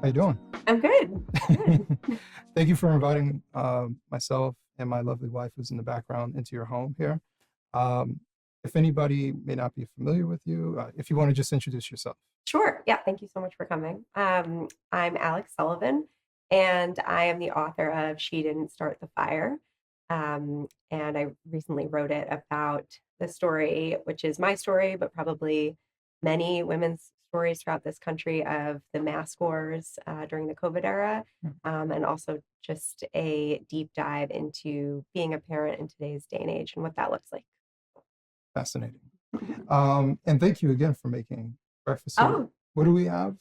you doing? I'm good. Good. Thank you for inviting myself and my lovely wife, who's in the background, into your home here. Um, if anybody may not be familiar with you, if you want to just introduce yourself. Sure. Yeah. Thank you so much for coming. I'm Alex Sullivan, and I am the author of She Didn't Start the Fire. And I recently wrote it about the story, which is my story, but probably many women's stories throughout this country of the mask wars during the COVID era, and also just a deep dive into being a parent in today's day and age and what that looks like. Fascinating. And thank you again for making breakfast here. Oh, What do we have?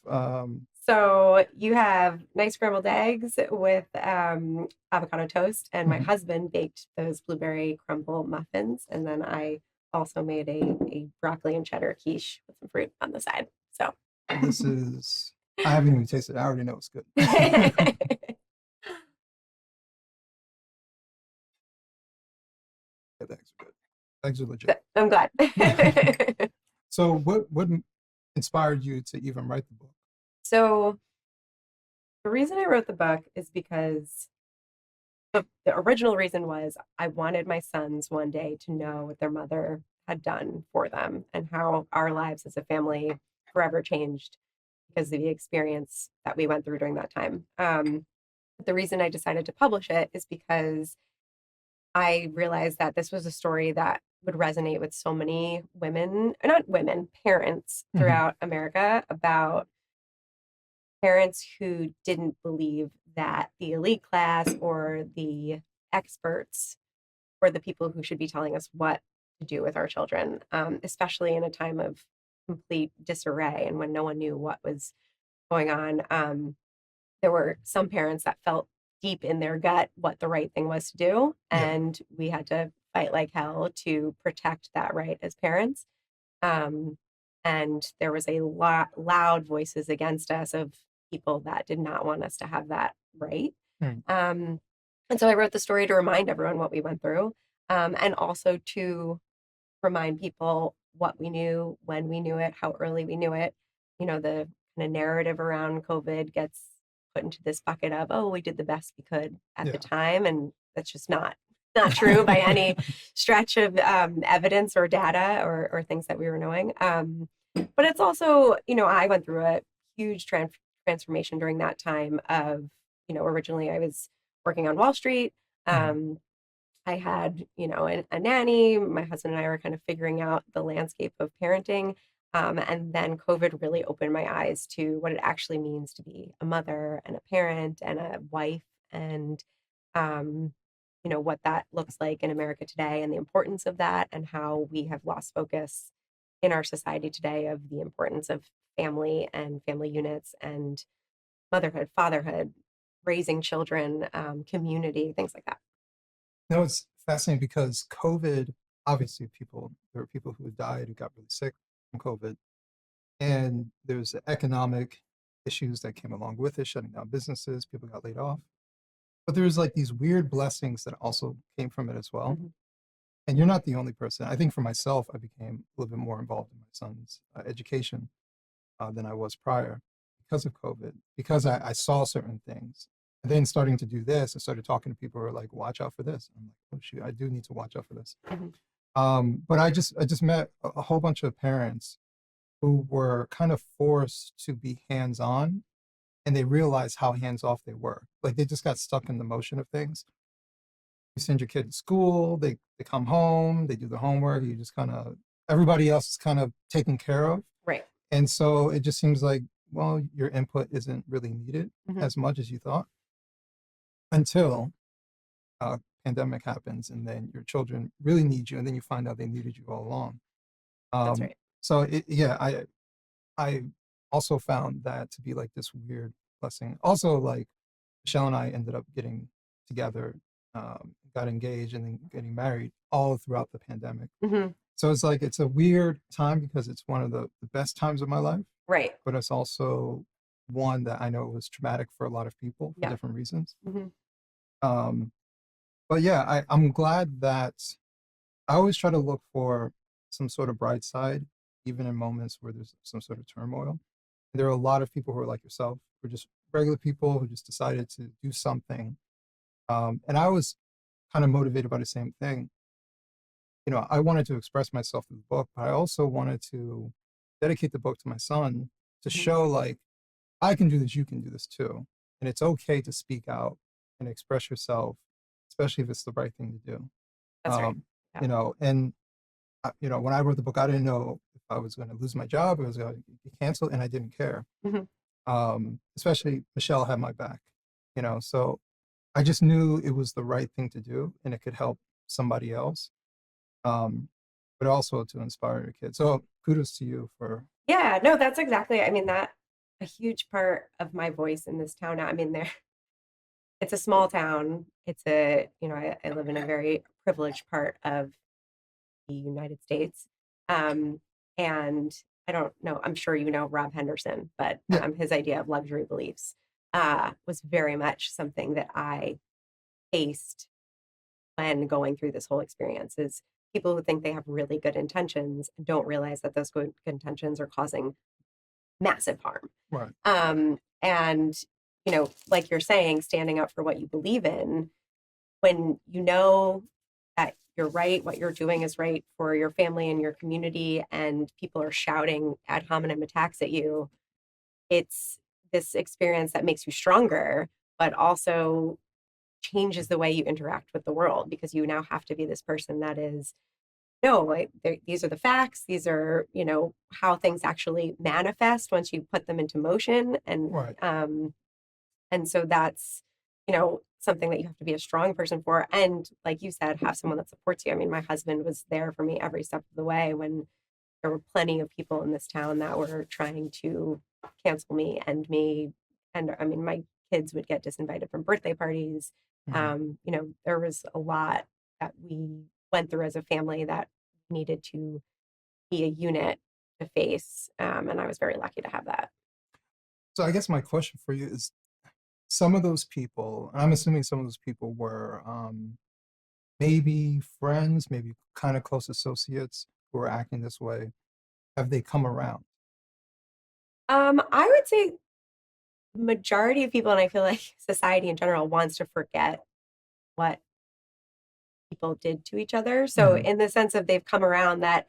so you have nice scrambled eggs with avocado toast, and my Mhm. husband baked those blueberry crumble muffins, and then I also made a broccoli and cheddar quiche with some fruit on the side. So This is, I haven't even tasted it. I already know it's good. Yeah, the eggs are good. Eggs are legit. I'm glad. So what inspired you to even write the book? So the reason I wrote the book is because the original reason was I wanted my sons one day to know what their mother had done for them and how our lives as a family forever changed because of the experience that we went through during that time. The reason I decided to publish it is because I realized that this was a story that would resonate with so many women, not women, parents Mhm. throughout America, about parents who didn't believe that the elite class or the experts were the people who should be telling us what to do with our children, especially in a time of complete disarray and when no one knew what was going on. There were some parents that felt deep in their gut what the right thing was to do, Yeah. and we had to fight like hell to protect that right as parents. Um, and there was a lot loud voices against us of people that did not want us to have that right. Mm. Um, and so I wrote the story to remind everyone what we went through, and also to remind people what we knew, when we knew it, how early we knew it. The kind of narrative around COVID gets put into this bucket of, oh, we did the best we could at the Yeah. time, and that's just not true by any stretch of evidence or data or things that we were knowing. But it's also, I went through a huge transformation during that time of, originally I was working on Wall Street. Mhm. I had, a nanny. My husband and I were kind of figuring out the landscape of parenting. And then COVID really opened my eyes to what it actually means to be a mother and a parent and a wife and, um, what that looks like in America today and the importance of that and how we have lost focus in our society today of the importance of family and family units and motherhood, fatherhood, raising children, community, things like that. No, it's fascinating because COVID, obviously there were people who died who got really sick from COVID. And there's the economic issues that came along with it, shutting down businesses, people got laid off. But there's like these weird blessings that also came from it as well. Mhm. And you're not the only person. I think for myself, I became a little bit more involved in my son's education than I was prior because of COVID, because I saw certain things. And then starting to do this, I started talking to people who are like, watch out for this. I'm like, oh shoot, I do need to watch out for this. Mhm. But I just met a whole bunch of parents who were kind of forced to be hands-on, and they realized how hands-off they were. Like they just got stuck in the motion of things. You send your kid to school, they come home, they do the homework, you just kind of everybody else is kind of taken care of. Right. And so it just seems like, well, your input isn't really needed Mhm. as much as you thought until pandemic happens, and then your children really need you, and then you find out they needed you all along. That's Um, right. so yeah, I also found that to be like this weird blessing. Also, like Michelle and I ended up getting together, got engaged, and then getting married all throughout the pandemic. Mhm. So it's like it's a weird time because it's one of the best times of my life, Right. but it's also one that I know was traumatic for a lot of people for Yeah. different reasons. Mhm. Um, but yeah, I'm glad that I always try to look for some sort of bright side, even in moments where there's some sort of turmoil. There are a lot of people who are like yourself, who are just regular people who just decided to do something. And I was kind of motivated by the same thing. I wanted to express myself through the book, but I also wanted to dedicate the book to my son to Mhm. show like I can do this, you can do this too. And it's okay to speak out and express yourself, especially if it's the right thing to do. That's right. Um, Yeah. and when I wrote the book, I didn't know if I was going to lose my job, it was going to get canceled, and I didn't care. Mhm. Especially Michelle had my back, so I just knew it was the right thing to do and it could help somebody else, but also to inspire your kids. So kudos to you for. Yeah, no, that's exactly, I mean, that a huge part of my voice in this town now. I mean, it's a small town. It's I live in a very privileged part of the United States. Um, and I don't know, I'm sure you know Rob Henderson, but Yeah, his idea of luxury beliefs was very much something that I faced when going through this whole experience is people who think they have really good intentions don't realize that those good intentions are causing massive harm. right. And like you're saying, standing up for what you believe in, when you know that you're right, what you're doing is right for your family and your community, and people are shouting ad hominem attacks at you, it's this experience that makes you stronger, but also changes the way you interact with the world because you now have to be this person that is no, like these are the facts. These are, how things actually manifest once you put them into motion. Right. And so that's, something that you have to be a strong person for. And like you said, have someone that supports you. I mean, my husband was there for me every step of the way when there were plenty of people in this town that were trying to cancel me, end me. And I mean, my kids would get disinvited from birthday parties. Mhm. There was a lot that we went through as a family that needed to be a unit to face. And I was very lucky to have that. So I guess my question for you is, some of those people, and I'm assuming some of those people were maybe friends, maybe kind of close associates who are acting this way. Have they come around? I would say majority of people, and I feel like society in general wants to forget what people did to each other. So Hmm. in the sense of they've come around that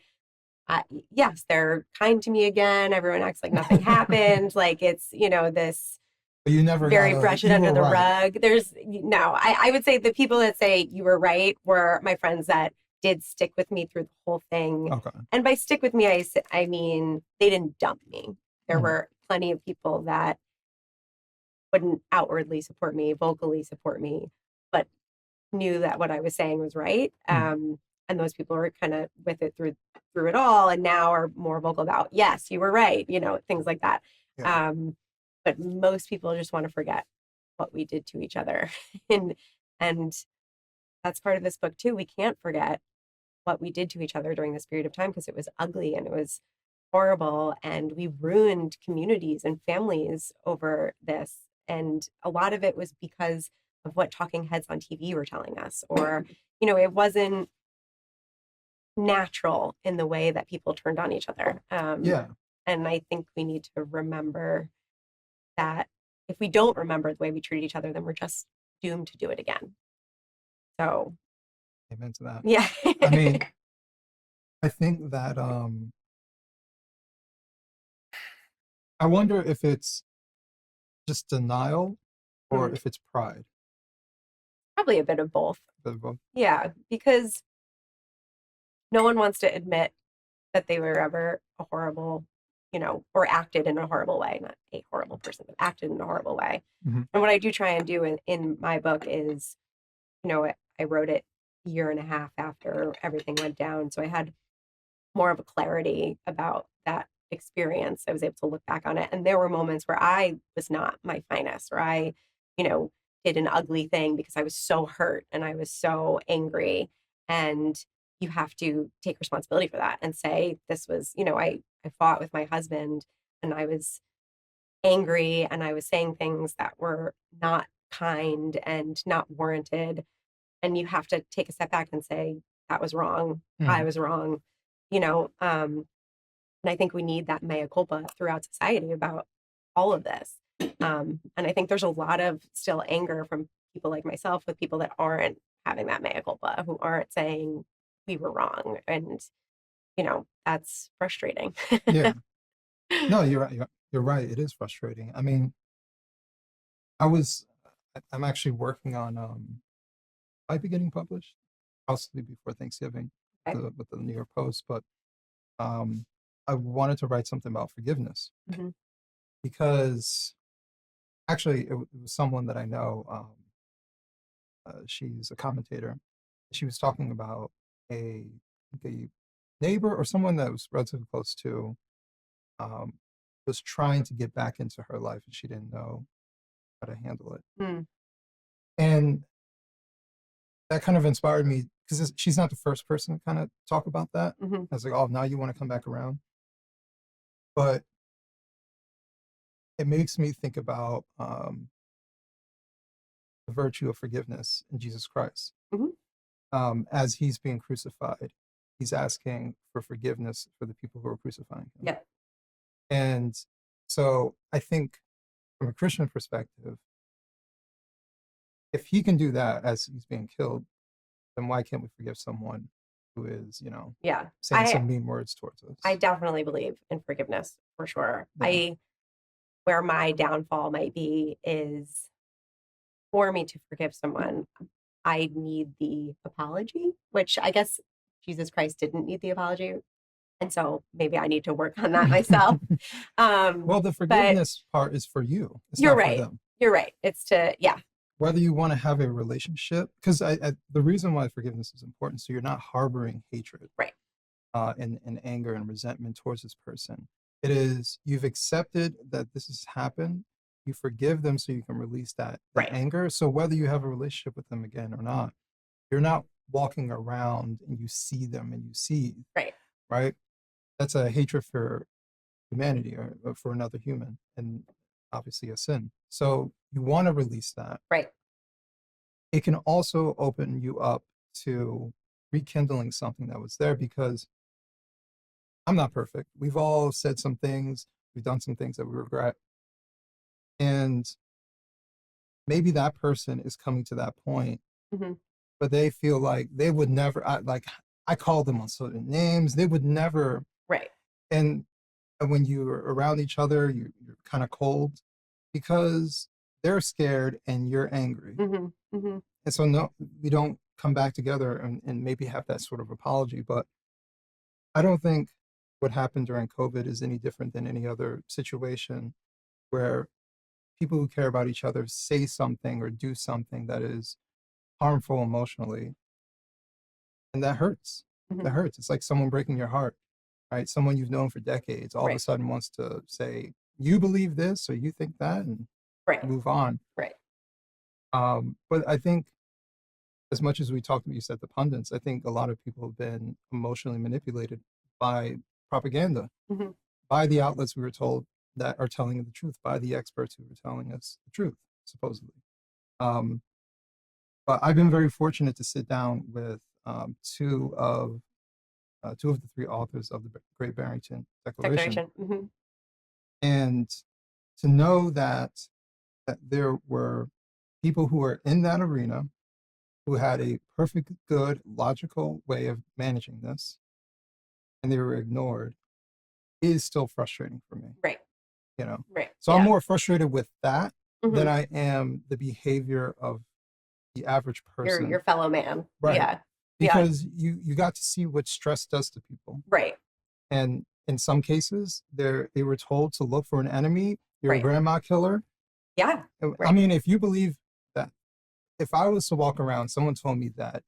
yes, they're kind to me again. Everyone acts like nothing happened. Like it's, this But you never got very a, brush it you under were the right. rug. There's no, I would say the people that say you were right were my friends that did stick with me through the whole thing. Okay. And by stick with me, I mean, they didn't dump me. There Mhm. were plenty of people that wouldn't outwardly support me, vocally support me, but knew that what I was saying was right. Mhm. And those people were kind of with it through it all, and now are more vocal about yes, you were right, things like that. Yeah. Um, but most people just want to forget what we did to each other, and that's part of this book too. We can't forget what we did to each other during this period of time because it was ugly and it was horrible, and we ruined communities and families over this. And a lot of it was because of what talking heads on TV were telling us, or, it wasn't natural in the way that people turned on each other. Yeah. And I think we need to remember that if we don't remember the way we treat each other, then we're just doomed to do it again. So, Amen to that. yeah. I mean, I think that I wonder if it's just denial or Mm, if it's pride. probably a bit of both. Bit of both. Yeah, because no one wants to admit that they were ever a horrible, or acted in a horrible way, not a horrible person, but acted in a horrible way. Mhm. And what I do try and do in my book is, I wrote it a year and a half after everything went down. So I had more of a clarity about that experience. I was able to look back on it. And there were moments where I was not my finest, or I, you know, did an ugly thing because I was so hurt and I was so angry. And you have to take responsibility for that and say, this was, I fought with my husband and I was angry and I was saying things that were not kind and not warranted. And you have to take a step back and say, that was wrong. I Mhm. was wrong. You know, um, and I think we need that mea culpa throughout society about all of this. And I think there's a lot of still anger from people like myself with people that aren't having that mea culpa, who aren't saying we were wrong. And, that's frustrating. Yeah. No, you're right. You're right. It is frustrating. I mean, I'm actually working on, might be getting published, possibly before Thanksgiving, Okay. with the New York Post, but um, I wanted to write something about forgiveness Mhm. because actually it was someone that I know. She's a commentator. She was talking about a, a neighbor or someone that was relatively close to, um, was trying to get back into her life and she didn't know how to handle it. Mm. And that kind of inspired me because she's not the first person to kind of talk about that. Mhm. I was like, oh, now you want to come back around. But it makes me think about the virtue of forgiveness in Jesus Christ. Mhm. As he's being crucified, he's asking for forgiveness for the people who are crucifying him. Yeah. And so I think from a Christian perspective, if he can do that as he's being killed, then why can't we forgive someone who is, Yeah. saying some mean words towards I us? definitely believe in forgiveness for sure. Yeah. Where my downfall might be is for me to forgive someone, I need the apology, which I guess Jesus Christ didn't need the apology. And so maybe I need to work on that myself. Well, the But forgiveness part is for you. It's you're not for right. them. You're right. Yeah, Whether you want to have a relationship, because the reason why forgiveness is important, so you're not harboring hatred, right. and anger and resentment towards this person. It is you've accepted that this has happened. You forgive them so you can release that Right. anger. So whether you have a relationship with them again or not, you're not walking around and you see them and you see, Right. right? That's a hatred for humanity or for another human, and obviously a sin. So you want to release that. Right. It can also open you up to rekindling something that was there because I'm not perfect. We've all said some things, we've done some things that we regret. And maybe that person is coming to that point, Hmm. but they feel like they would never, I call them on certain names, they would never. Right. And when you're around each other, you're kind of cold because they're scared and you're angry. Hmm. Hmm. And so, no, we don't come back together and maybe have that sort of apology. But I don't think what happened during COVID is any different than any other situation where people who care about each other say something or do something that is harmful emotionally, and that hurts. Hmm. That hurts. It's like someone breaking your heart, right? Someone you've known for decades all of a Right. sudden wants to say, you believe this or you think that, and Right. move on. Right. But I think as much as we talked about, you said the pundits, I think a lot of people have been emotionally manipulated by propaganda, Hmm. by the outlets we were told that are telling the truth, by the experts who were telling us the truth, supposedly. Um, but I've been very fortunate to sit down with two of the three authors of the Great Barrington Declaration, Declaration. Hmm. and to know that there were people who were in that arena who had a perfect, good, logical way of managing this, and they were ignored, is still frustrating for me. Right. You know, Right. so I'm Yeah. more frustrated with that than Hmm. I am the behavior of the average Your person, fellow man. right? Yeah. Yeah. Because you got to see what stress does to people. Right. And in some cases, they were told to look for an enemy. You're a Right. grandma killer. Yeah. I Right. mean, if you believe that, if I was to walk around, someone told me that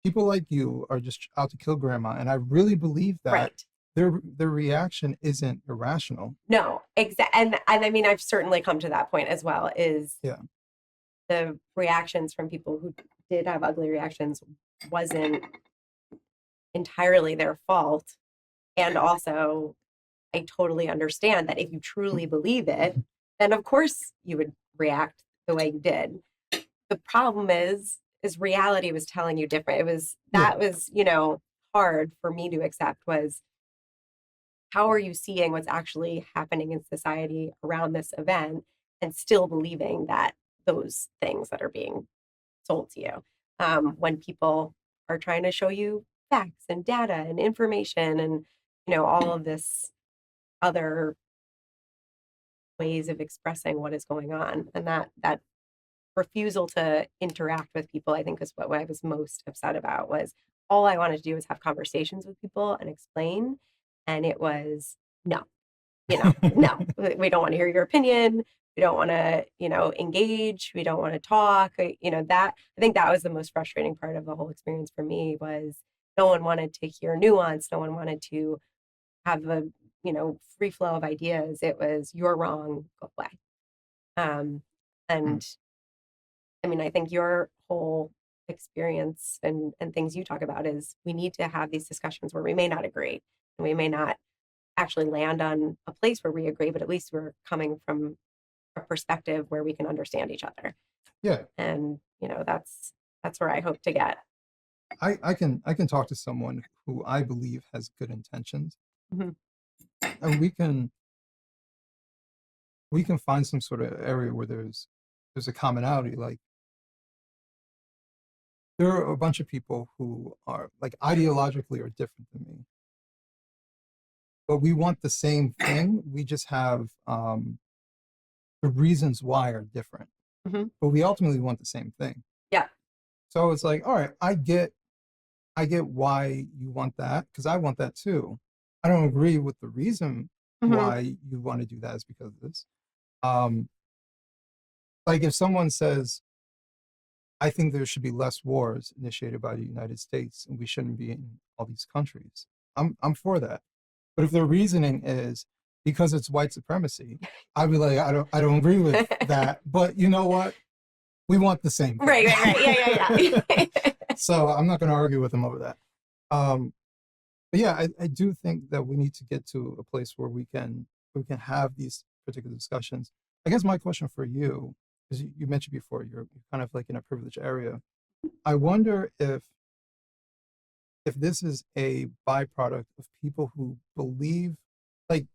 people like you are just out to kill grandma, and I really believe that, Right. their reaction isn't irrational. No, exactly. And I mean, I've certainly come to that point as well, is Yeah. the reactions from people who did have ugly reactions wasn't entirely their fault. And also, I totally understand that if you truly believe it, then of course you would react the way you did. The problem is reality was telling you different. Yeah. That was, hard for me to accept, was how are you seeing what's actually happening in society around this event? and still believing that those things that are being sold to you, when people are trying to show you facts and data and information and, all of this other ways of expressing what is going on. And that refusal to interact with people, I think, is what I was most upset about. Was all I wanted to do was have conversations with people and explain, and it was no, no, we don't want to hear your opinion. We don't want to, engage. We don't want to talk. That I think that was the most frustrating part of the whole experience for me. Was no one wanted to hear nuance. No one wanted to have a, free flow of ideas. It was, you're wrong, go away. And I mean, I think your whole experience and things you talk about is we need to have these discussions where we may not agree and we may not actually land on a place where we agree, but at least we're coming from a perspective where we can understand each other. Yeah. And, that's where I hope to get. I can talk to someone who I believe has good intentions, and we can find some sort of area where there's a commonality. Like, there are a bunch of people who are like ideologically are different than me, but we want the same thing. We just have the reasons why are different, but we ultimately want the same thing. Yeah. So it's like, all right, I get why you want that, because I want that too. I don't agree with the reason why you want to do that is because of this. Like if someone says, I think there should be less wars initiated by the United States and we shouldn't be in all these countries, I'm for that. But if their reasoning is because it's white supremacy, I'd be like, I don't agree with that. But you know what? We want the same thing. Right. Yeah. So I'm not going to argue with them over that. But yeah, I do think that we need to get to a place where we can have these particular discussions. I guess my question for you, because you mentioned before, you're kind of like in a privileged area. I wonder if this is a byproduct of people who believe, like,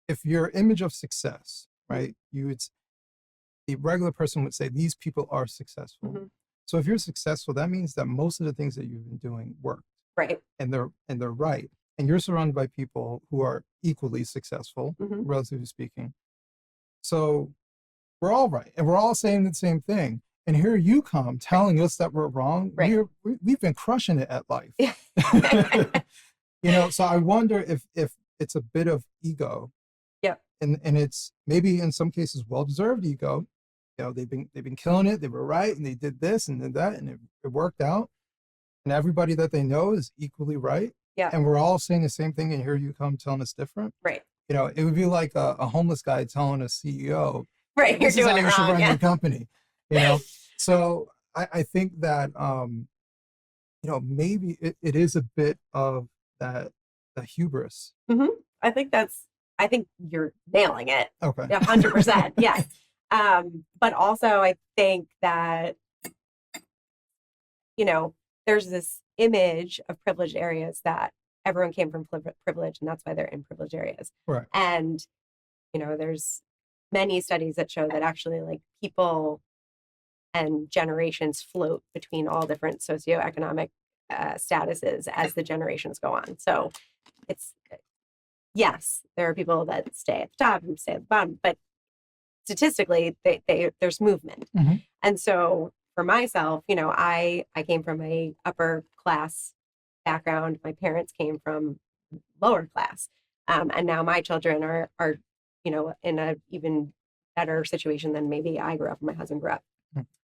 if your image of success, right? The regular person would say these people are successful. So if you're successful, that means that most of the things that you've been doing work. Right. And they're right. And you're surrounded by people who are equally successful, relatively speaking. So we're all right. And we're all saying the same thing. And here you come telling us that we're wrong. Right. We've been crushing it at life. So I wonder if it's a bit of ego. Yeah. And it's maybe in some cases well-deserved ego. They've been killing it. They were right, and they did this and did that, and it worked out. And everybody that they know is equally right. Yeah. And we're all saying the same thing, and here you come telling us different. Right. It would be like a homeless guy telling a CEO, right, this you're is doing how it you should wrong. run Yeah. your company. So I think that maybe it is a bit of that the hubris. I think you're nailing it. Okay. 100%. Yes. But also I think that, there's this image of privileged areas that everyone came from privilege, and that's why they're in privileged areas. Right. And, there's many studies that show that actually, like, people and generations float between all different socioeconomic statuses as the generations go on. So it's, yes, there are people that stay at the top and stay at the bottom, but statistically, there's movement. And so for myself, I came from a upper class background. My parents came from lower class, and now my children are in a even better situation than maybe I grew up and my husband grew up.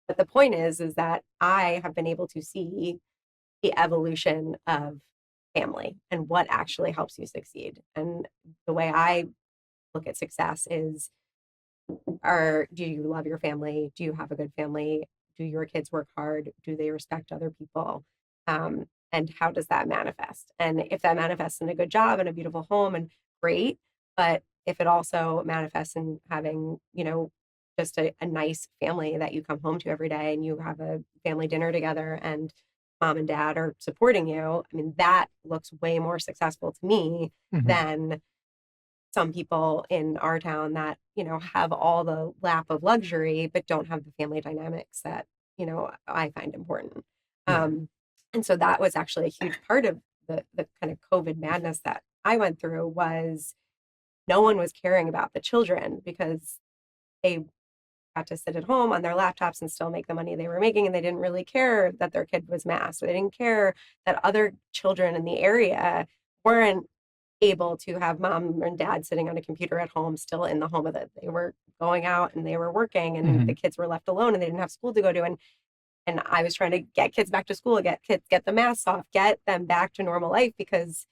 But the point is that I have been able to see the evolution of family and what actually helps you succeed. And the way I look at success is, do you love your family? Do you have a good family? Do your kids work hard? Do they respect other people? And how does that manifest? And if that manifests in a good job and a beautiful home, and great, but if it also manifests in having, just a nice family that you come home to every day and you have a family dinner together and mom and dad are supporting you, I mean, that looks way more successful to me than some people in our town that, have all the lap of luxury, but don't have the family dynamics that, I find important. Yeah. And so that was actually a huge part of the kind of COVID madness that I went through was no one was caring about the children because they got to sit at home on their laptops and still make the money they were making. And they didn't really care that their kid was masked. They didn't care that other children in the area weren't able to have mom and dad sitting on a computer at home, still in the home of it. They were going out and they were working, and the kids were left alone and they didn't have school to go to. And I was trying to get kids back to school, get the masks off, get them back to normal life, because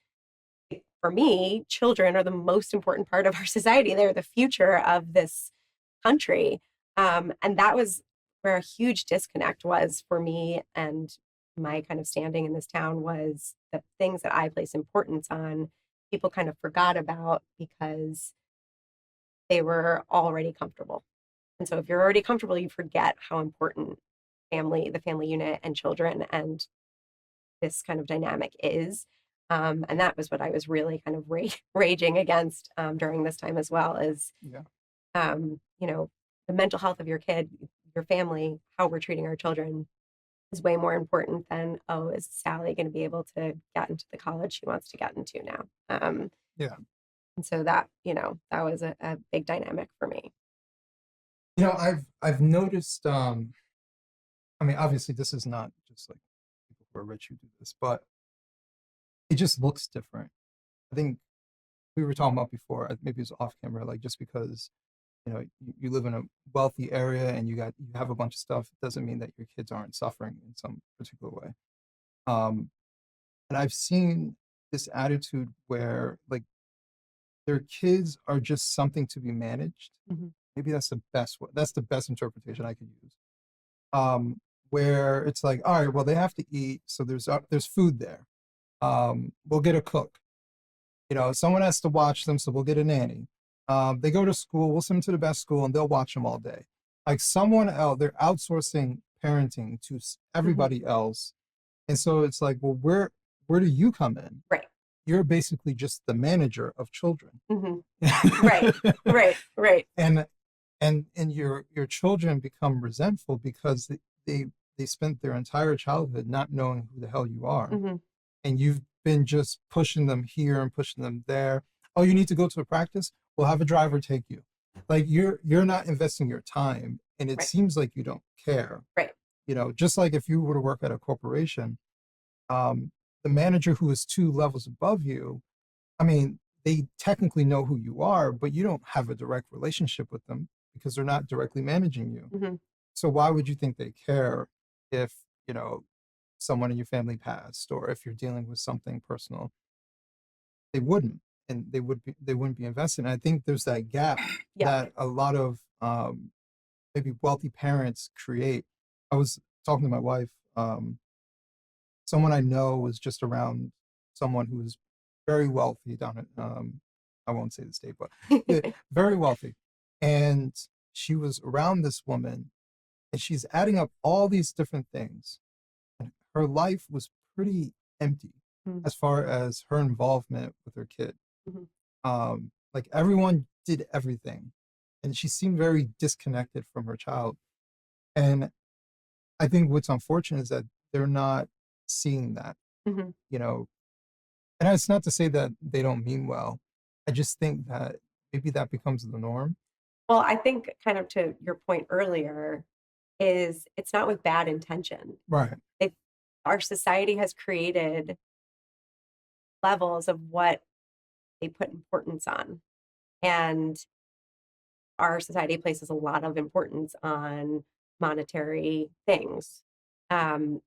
for me, children are the most important part of our society. They're the future of this country. And that was where a huge disconnect was for me, and my kind of standing in this town was the things that I place importance on, people kind of forgot about because they were already comfortable. And so if you're already comfortable, you forget how important the family unit and children and this kind of dynamic is. And that was what I was really kind of raging against during this time as well, is, Yeah. The mental health of your kid, your family, how we're treating our children is way more important than, oh, is Sally going to be able to get into the college she wants to get into now? Yeah. And so that, that was a big dynamic for me. I've noticed, I mean, obviously this is not just like people who are rich who do this, but it just looks different. I think we were talking about before, maybe it was off camera, like just because, you live in a wealthy area and you have a bunch of stuff, doesn't mean that your kids aren't suffering in some particular way. And I've seen this attitude where like their kids are just something to be managed. Maybe that's the best interpretation I could use. Where it's like, all right, well, they have to eat, so there's food there. We'll get a cook. Someone has to watch them, so we'll get a nanny. They go to school, we'll send them to the best school, and they'll watch them all day. Like someone else, they're outsourcing parenting to everybody else, and so it's like, well, where do you come in? Right. You're basically just the manager of children. Right. And your children become resentful because they spent their entire childhood not knowing who the hell you are, and you've been just pushing them here and pushing them there. Oh, you need to go to a practice? We'll have a driver take you. Like you're not investing your time, and it seems like you don't care. Right. Just like if you were to work at a corporation, the manager who is 2 levels above you, I mean, they technically know who you are, but you don't have a direct relationship with them because they're not directly managing you. So why would you think they care if, someone in your family passed, or if you're dealing with something personal? They wouldn't, and they wouldn't be invested. And I think there's that gap that a lot of maybe wealthy parents create. I was talking to my wife. Someone I know was just around someone who was very wealthy down at I won't say the state, but very wealthy. And she was around this woman, and she's adding up all these different things. And her life was pretty empty as far as her involvement with her kid. Like everyone did everything, and she seemed very disconnected from her child. And I think what's unfortunate is that they're not seeing that, and it's not to say that they don't mean well. I just think that maybe that becomes the norm. Well, I think kind of to your point earlier is it's not with bad intention. Right. Our society has created levels of what they put importance on. And our society places a lot of importance on monetary things. And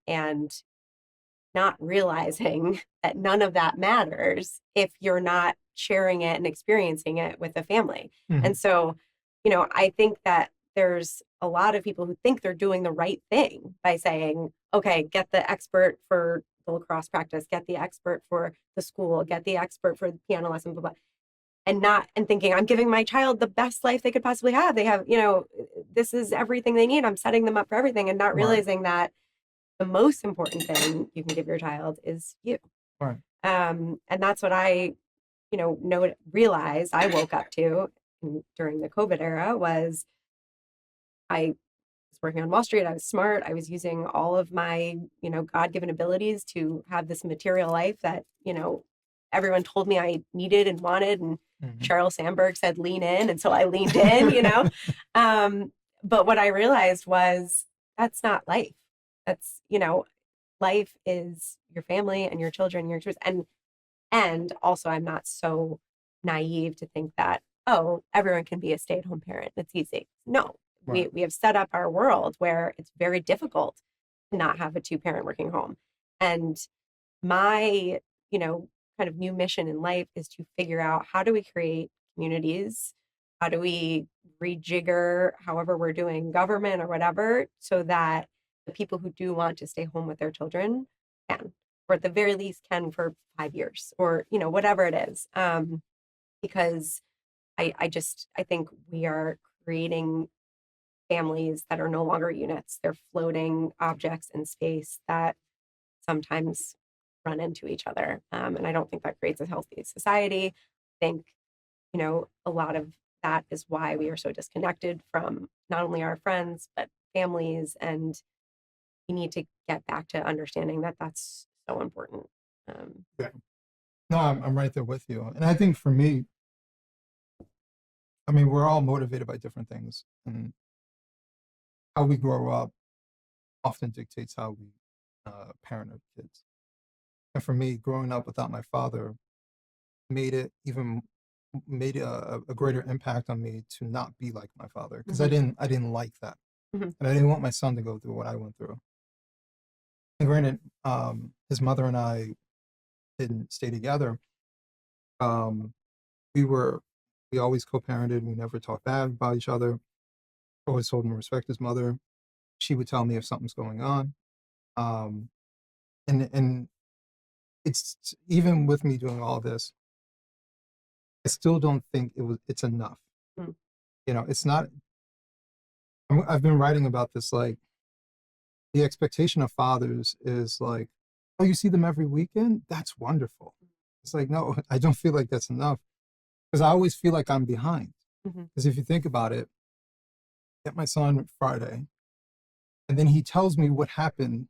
not realizing that none of that matters if you're not sharing it and experiencing it with a family. And so, I think that there's a lot of people who think they're doing the right thing by saying, okay, get the expert for the lacrosse practice, get the expert for the school, get the expert for the piano lesson, blah, blah, and thinking I'm giving my child the best life they could possibly have. They have, this is everything they need. I'm setting them up for everything, and not realizing that the most important thing you can give your child is you. Right. And that's what I, realized I woke up to during the COVID era was I was working on Wall Street. I was smart. I was using all of my, God-given abilities to have this material life that, everyone told me I needed and wanted. And Mhm. Sheryl Sandberg said, lean in. And so I leaned in. But what I realized was that's not life. That's, life is your family and your children, your children. And also I'm not so naive to think that, oh, everyone can be a stay-at-home parent. It's easy. No, Right. we have set up our world where it's very difficult to not have a two-parent working home. And my, kind of new mission in life is to figure out how do we create communities? How do we rejigger however we're doing government or whatever so that the people who do want to stay home with their children can, or at the very least can for 5 years or, whatever it is. Because I think we are creating families that are no longer units. They're floating objects in space that sometimes run into each other. And I don't think that creates a healthy society. I think, a lot of that is why we are so disconnected from not only our friends, but families. And we need to get back to understanding that that's so important. Um, Yeah. No, I'm right there with you. And I think for me, I mean, we're all motivated by different things, and how we grow up often dictates how we parent our kids. And for me, growing up without my father made it even made a greater impact on me to not be like my father, because mhm, I didn't like that, mhm, and I didn't want my son to go through what I went through. And granted, his mother and I didn't stay together. Um, we were we always co-parented. We never talked bad about each other. Always told him to respect his mother. She would tell me if something's going on. Um, and it's even with me doing all this, I still don't think it's enough. mm, It's not. I've been writing about this. Like, the expectation of fathers is like, oh, you see them every weekend? That's wonderful. It's like, no, I don't feel like that's enough, because I always feel like I'm behind. mhm. Because if you think about it, I get my son Friday, and then he tells me what happened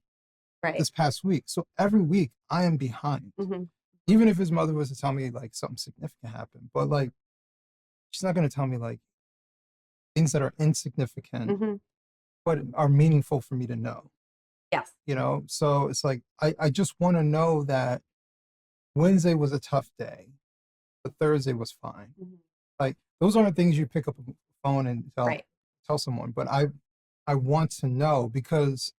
Right. this past week. So every week I am behind. Hmm. Even if his mother was to tell me like something significant happened, but like she's not going to tell me like things that are insignificant Hmm. but are meaningful for me to know. Yes. So it's like I just want to know that Wednesday was a tough day, but Thursday was fine. Mhm. Like, those aren't things you pick up a phone and Right. tell someone, but I want to know, because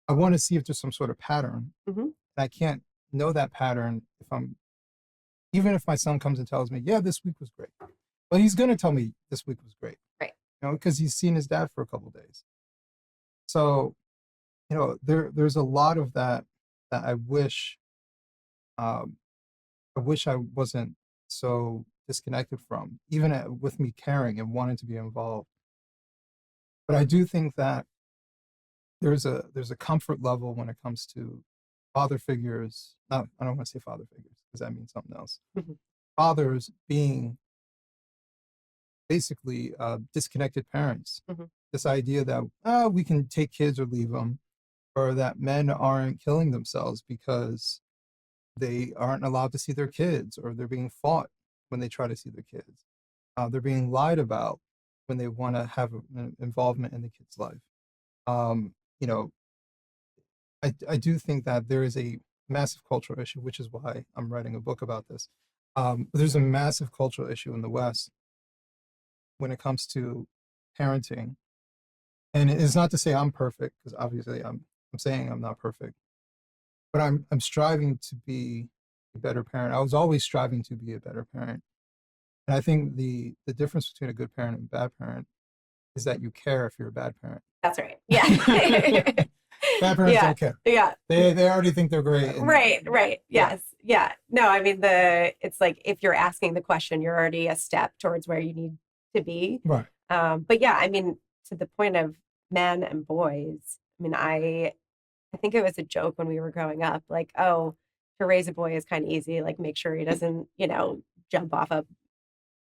I want to see if there's some sort of pattern. Hmm. And I can't know that pattern if I'm even if my son comes and tells me, yeah, this week was great. Well, he's gonna tell me this week was great, Right. because he's seen his dad for a couple of days. So, there's a lot of that that um I wish I wasn't so disconnected from, even with me caring and wanting to be involved. But I do think that there's a comfort level when it comes to father figures. Not I don't want to say father figures, because that means something else. Hmm. Fathers being basically disconnected parents. Hmm. This idea that we can take kids or leave them, or that men aren't killing themselves because they aren't allowed to see their kids, or they're being fought when they try to see their kids. They're being lied about when they want to have an involvement in the kid's life. Um, you know, I do think that there is a massive cultural issue, which is why I'm writing a book about this. There's a massive cultural issue in the West when it comes to parenting. And it's not to say I'm perfect, because obviously I'm saying I'm not perfect, but I'm striving to be a better parent. I was always striving to be a better parent. And I think the difference between a good parent and a bad parent is that you care if you're a bad parent. That's right. Yeah. Bad parents Yeah. don't care. Yeah. They already think they're great. And Right, right. yeah, Yes. Yeah. No, I mean it's like if you're asking the question, you're already a step towards where you need to be. right. But yeah, I mean, to the point of men and boys, I mean, I think it was a joke when we were growing up, like, oh, to raise a boy is kind of easy. Like make sure he doesn't, jump off a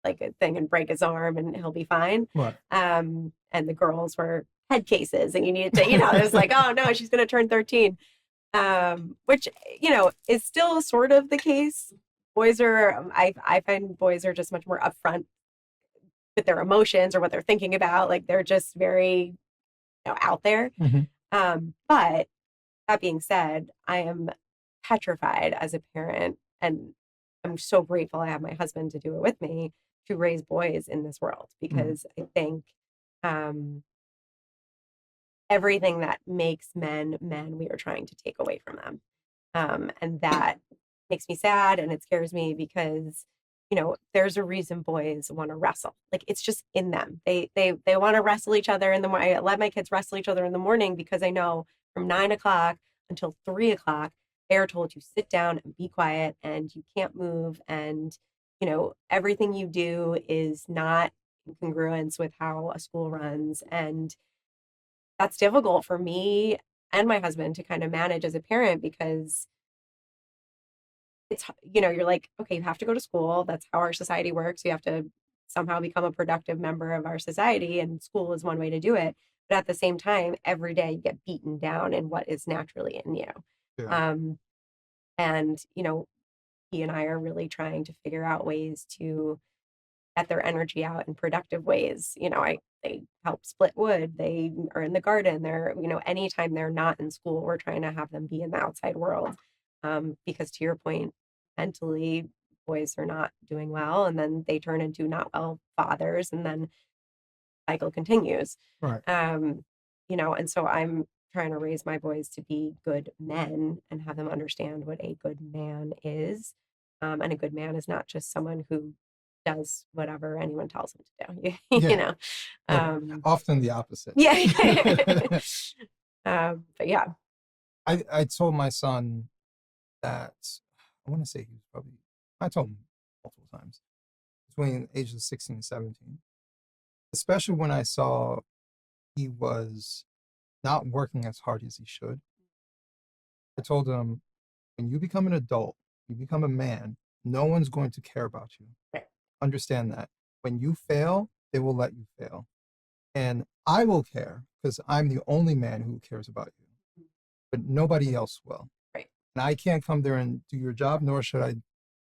like a thing and break his arm and he'll be fine. Right. And the girls were head cases and you needed to, it's like, oh no, she's going to turn 13. Which, is still sort of the case. Boys are, I find boys are just much more upfront with their emotions or what they're thinking about. Like they're just very, out there. But that being said, I am petrified as a parent, and I'm so grateful I have my husband to do it with me to raise boys in this world because I think everything that makes men, we are trying to take away from them. And that makes me sad and it scares me because, there's a reason boys want to wrestle. Like it's just in them. They want to wrestle each other in the morning. I let my kids wrestle each other in the morning because I know from 9 o'clock until 3 o'clock, they are told to sit down and be quiet and you can't move. And, everything you do is not in congruence with how a school runs. And that's difficult for me and my husband to kind of manage as a parent because it's, you're like, okay, you have to go to school. That's how our society works. You have to somehow become a productive member of our society, and school is one way to do it. But at the same time, every day you get beaten down in what is naturally in you. Yeah. And, he and I are really trying to figure out ways to get their energy out in productive ways. They help split wood. They are in the garden. They're, anytime they're not in school, we're trying to have them be in the outside world. Because to your point, mentally, boys are not doing well, and then they turn into not well fathers, and then cycle continues. Right. And so I'm trying to raise my boys to be good men and have them understand what a good man is. And a good man is not just someone who does whatever anyone tells him to do. Yeah. Often the opposite. Yeah. But yeah. I told my son that I want to say he was probably, I told him multiple times, between the ages of 16 and 17, especially when I saw he was not working as hard as he should. I told him, when you become an adult, you become a man, no one's going to care about you. Right. Understand that. When you fail, they will let you fail. And I will care because I'm the only man who cares about you, but nobody else will. Right. And I can't come there and do your job, nor should I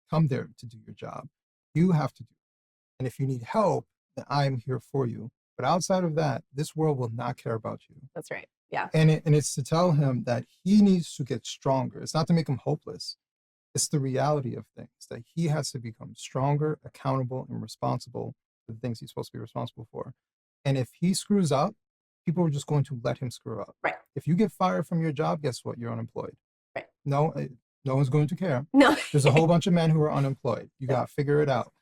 come there to do your job. You have to do it. And if you need help, then I am here for you. But outside of that, this world will not care about you. That's right. Yeah. And it's to tell him that he needs to get stronger. It's not to make him hopeless. It's the reality of things, that he has to become stronger, accountable, and responsible for the things he's supposed to be responsible for. And if he screws up, people are just going to let him screw up. Right. If you get fired from your job, guess what? You're unemployed. Right. No one's going to care. No. There's a whole bunch of men who are unemployed. You got to figure it out.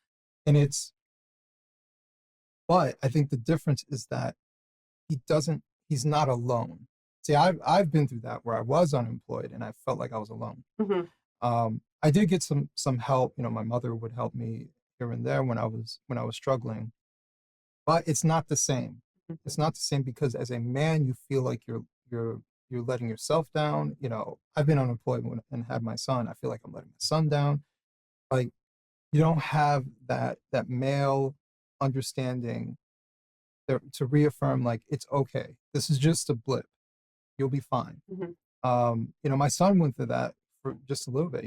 But I think the difference is that he's not alone. See, I've been through that where I was unemployed and I felt like I was alone. I did get some help. My mother would help me here and there when I was struggling, but it's not the same. It's not the same because as a man, you feel like you're letting yourself down. I've been unemployed and had my son. I feel like I'm letting my son down. Like you don't have that male understanding to reaffirm like it's okay. This is just a blip. You'll be fine. My son went through that for just a little bit.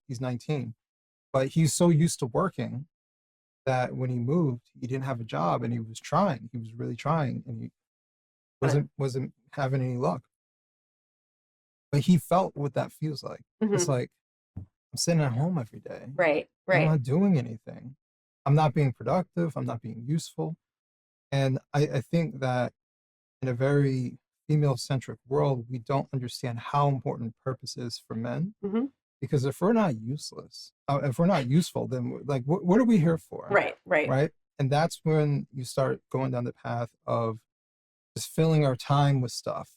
He's 19, but he's so used to working that when he moved, he didn't have a job and he was trying. He was really trying, and he wasn't having any luck. But he felt what that feels like. It's like I'm sitting at home every day. Right. I'm not doing anything. I'm not being productive. I'm not being useful. And I think that in a very female-centric world, we don't understand how important purpose is for men. Because if we're not useful, then like, what are we here for? Right. And that's when you start going down the path of just filling our time with stuff.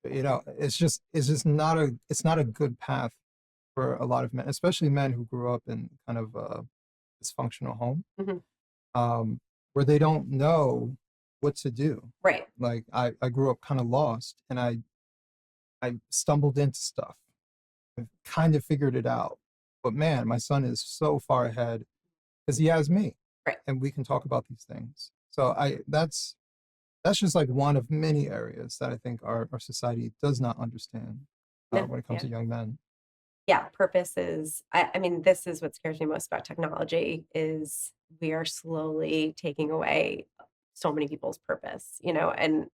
It's just not a good path for a lot of men, especially men who grew up in kind of a dysfunctional home, where they don't know what to do. Right. Like I grew up kind of lost, and I stumbled into stuff. I've kind of figured it out. But man, my son is so far ahead because he has me, Right. and we can talk about these things. So that's just like one of many areas that I think our society does not understand No, when it comes yeah. to young men. Yeah, purpose is I mean, this is what scares me most about technology is we are slowly taking away so many people's purpose, and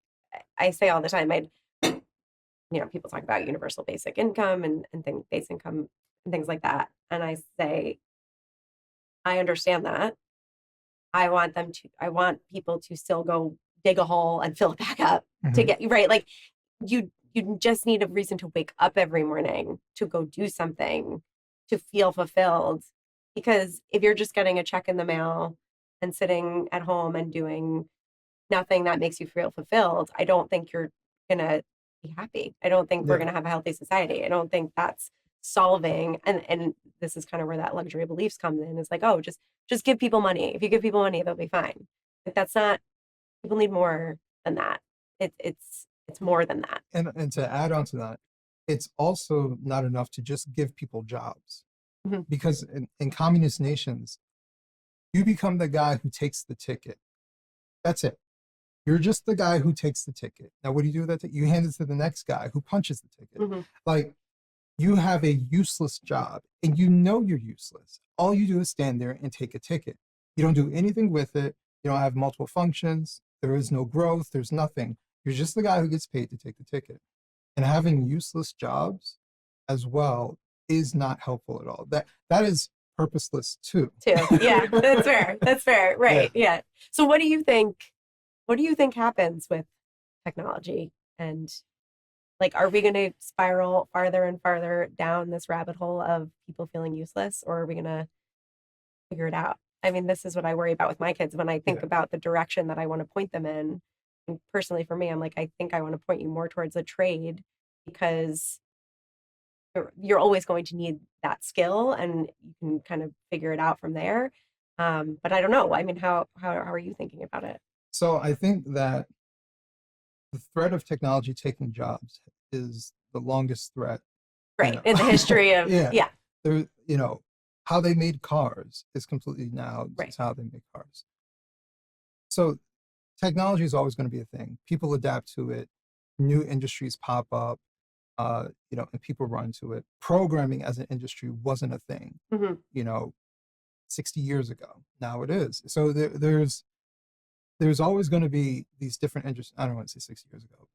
I say all the time, people talk about universal basic income and base income and things like that. And I say, I understand that. I want people to still go dig a hole and fill it back up to Mhm. get right. Like you just need a reason to wake up every morning to go do something to feel fulfilled. Because if you're just getting a check in the mail and sitting at home and doing nothing that makes you feel fulfilled, I don't think you're gonna be happy. I don't think we're Yeah. gonna have a healthy society. I don't think that's solving and this is kind of where that luxury beliefs comes in. It's like, oh, just give people money. If you give people money, they'll be fine. Like that's not people need more than that. It's more than that. And to add on to that, it's also not enough to just give people jobs Mhm. because in communist nations, you become the guy who takes the ticket. That's it. You're just the guy who takes the ticket. Now, what do you do with that ticket? You hand it to the next guy who punches the ticket. Mhm. Like you have a useless job and you know you're useless. All you do is stand there and take a ticket. You don't do anything with it. You don't have multiple functions. There is no growth. There's nothing. You're just the guy who gets paid to take the ticket. And having useless jobs as well is not helpful at all. That is purposeless too. Too. Yeah, that's fair. That's fair. Yeah. Right. Yeah. So what do you think happens with technology and like are we going to spiral farther and farther down this rabbit hole of people feeling useless or are we going to figure it out? I mean, this is what I worry about with my kids when I think Yeah. about the direction that I want to point them in. And personally for me, I'm like I think I want to point you more towards a trade because you're always going to need that skill and you can kind of figure it out from there. But I don't know. I mean, how are you thinking about it? So I think that the threat of technology taking jobs is the longest threat, Right. In the history of yeah. yeah, There, how they made cars is completely now right. just how they make cars. So technology is always going to be a thing. People adapt to it. New industries pop up, and people run to it. Programming as an industry wasn't a thing, Hmm. 60 years ago. Now it is. So there's always going to be these different industries. I don't want to say 60 years ago,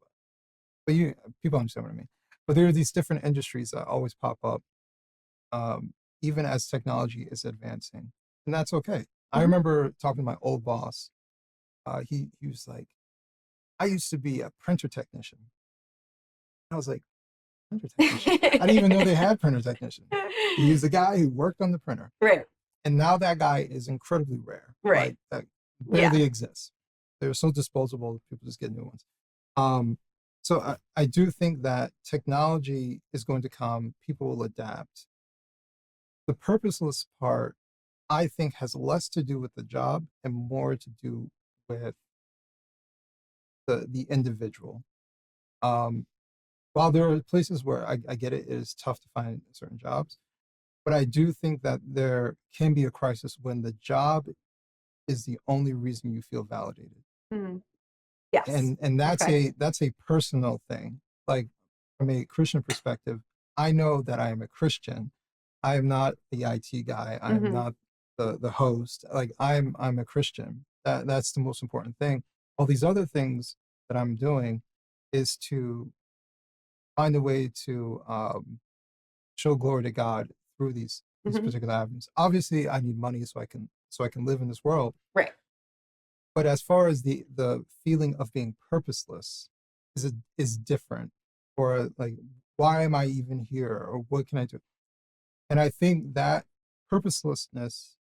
but people understand what I mean. But there are these different industries that always pop up, even as technology is advancing, and that's okay. I Hmm. remember talking to my old boss. He was like, "I used to be a printer technician." I was like, "Printer technician? I didn't even know they had printer technicians." He was the guy who worked on the printer, Right. and now that guy is incredibly rare. Right. Like that Yeah. barely exists. They're so disposable. People just get new ones. Um, so I do think that technology is going to come. People will adapt. The purposeless part, I think, has less to do with the job and more to do with the individual. Um, while there are places where I get it, it is tough to find certain jobs, but I do think that there can be a crisis when the job is the only reason you feel validated. Mhm. Yes. And that's Okay. a personal thing. Like from a Christian perspective, I know that I am a Christian. I am not the IT guy. I am Hmm. not the host. Like I'm a Christian. That's the most important thing. All these other things that I'm doing is to find a way to show glory to God through these Hmm. particular avenues. Obviously, I need money so I can live in this world. Right. But as far as the feeling of being purposeless is different, or like why am I even here, or what can I do? And I think that purposelessness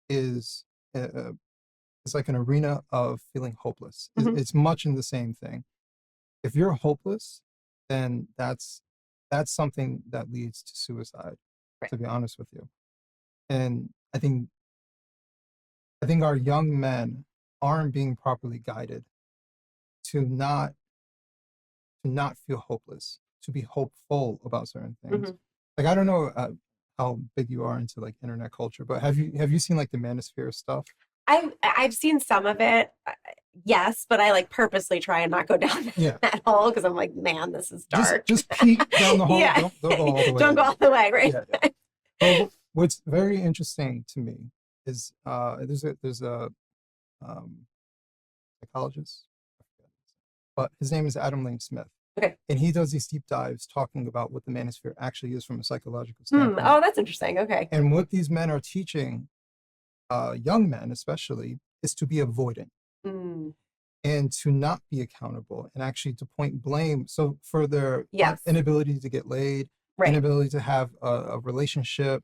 is uh, is like an arena of feeling hopeless. Hmm. It's much in the same thing. If you're hopeless, then that's something that leads to suicide. Right. To be honest with you, and I think our young men aren't being properly guided to not feel hopeless, to be hopeful about certain things. Hmm. Like I don't know how big you are into like internet culture, but have you seen like the manosphere stuff? I've seen some of it, yes, but I like purposely try and not go down Yeah, that hole because I'm like, man, this is dark. just peek down the hole. Yeah, Don't go all the way don't go in. all the way, right? Yeah, yeah. But what's very interesting to me is there's a um, psychologist, but his name is Adam Lane Smith, Okay. and he does these deep dives talking about what the manosphere actually is from a psychological Hmm. standpoint. Oh, that's interesting. Okay. And what these men are teaching, young men especially, is to be avoidant Mm. and to not be accountable and actually to point blame. So for their Yes. inability to get laid, Right. inability to have a relationship,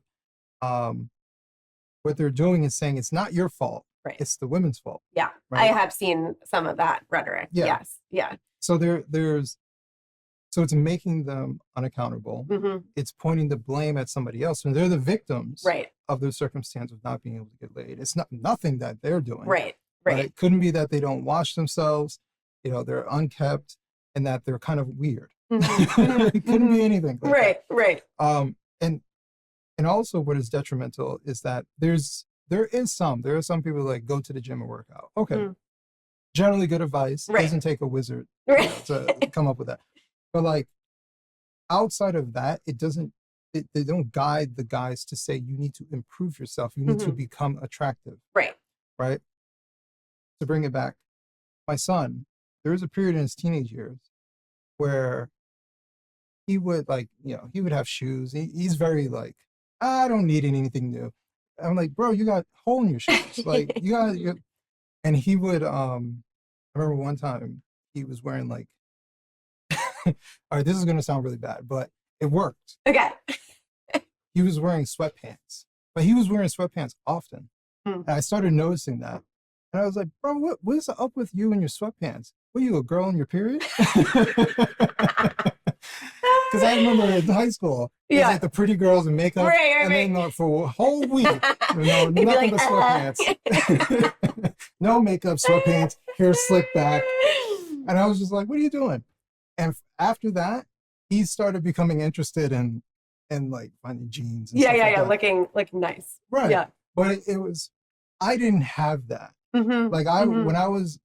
um, what they're doing is saying it's not your fault. Right. It's the women's fault. Yeah. Right? I have seen some of that rhetoric. Yeah. Yes. Yeah. So so it's making them unaccountable. Hmm. It's pointing the blame at somebody else, and they're the victims Right. of the circumstance of not being able to get laid. It's nothing that they're doing. Right. Right. It couldn't be that they don't wash themselves, they're unkept, and that they're kind of weird. Mhm. It couldn't be anything like Right. Right. that. And also what is detrimental is that there are some people like go to the gym and work out. Okay. Mm. Generally good advice. Right. Doesn't take a wizard Right. to come up with that. But like outside of that, they don't guide the guys to say you need to improve yourself. You need to Mhm. become attractive. Right. Right. To bring it back, my son, there was a period in his teenage years where he would he would have shoes. He's very like, I don't need anything new. I'm like, bro, you got a hole in your shoes. Like and he would, I remember one time he was wearing like, all right, this is going to sound really bad, but it worked. Okay. He was wearing sweatpants, but he was wearing sweatpants often. Hmm. And I started noticing that. And I was like, bro, what is up with you and your sweatpants? Were you a girl in your period? Because I remember in high school, it was like the pretty girls in makeup. Right, and then for a whole week, They'd be nothing like, but sweatpants. No makeup, sweatpants, hair slicked back. And I was just like, what are you doing? And after that, he started becoming interested in like finding jeans. And Yeah. stuff Yeah. like Yeah. that. Looking nice. Right. Yeah. But it was, I didn't have that. Mm-hmm. Like when I was,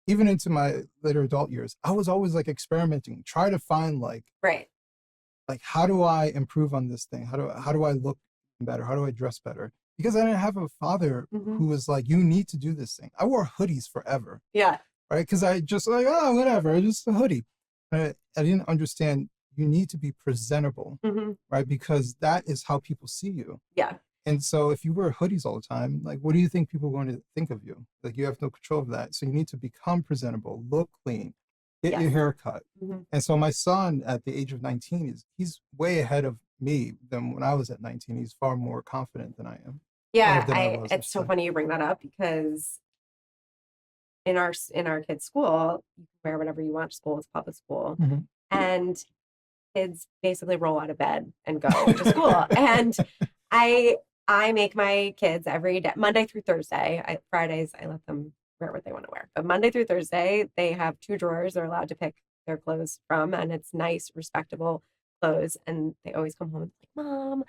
even into my later adult years, I was always like experimenting, try to find like how do I improve on this thing? How do I look better? How do I dress better? Because I didn't have a father who was like, you need to do this thing. I wore hoodies forever. Yeah. Right. Because I just like, oh, whatever, just a hoodie. I didn't understand you need to be presentable, right? Because that is how people see you. Yeah. And so if you wear hoodies all the time, like, what do you think people are going to think of you? Like, you have no control of that. So you need to become presentable, look clean, get your hair cut. And so my son at the age of 19, he's way ahead of me than when I was at 19. He's far more confident than I am. Yeah. Than I was, It's so funny you bring that up because in our kids' school, you can wear whatever you want to school. It's public school. And kids basically roll out of bed and go to school. And I make my kids every day, Monday through Thursday. Fridays, I let them wear what they want to wear. But Monday through Thursday, they have 2 drawers they're allowed to pick their clothes from. And it's nice, respectable clothes. And they always come home and like, Mom,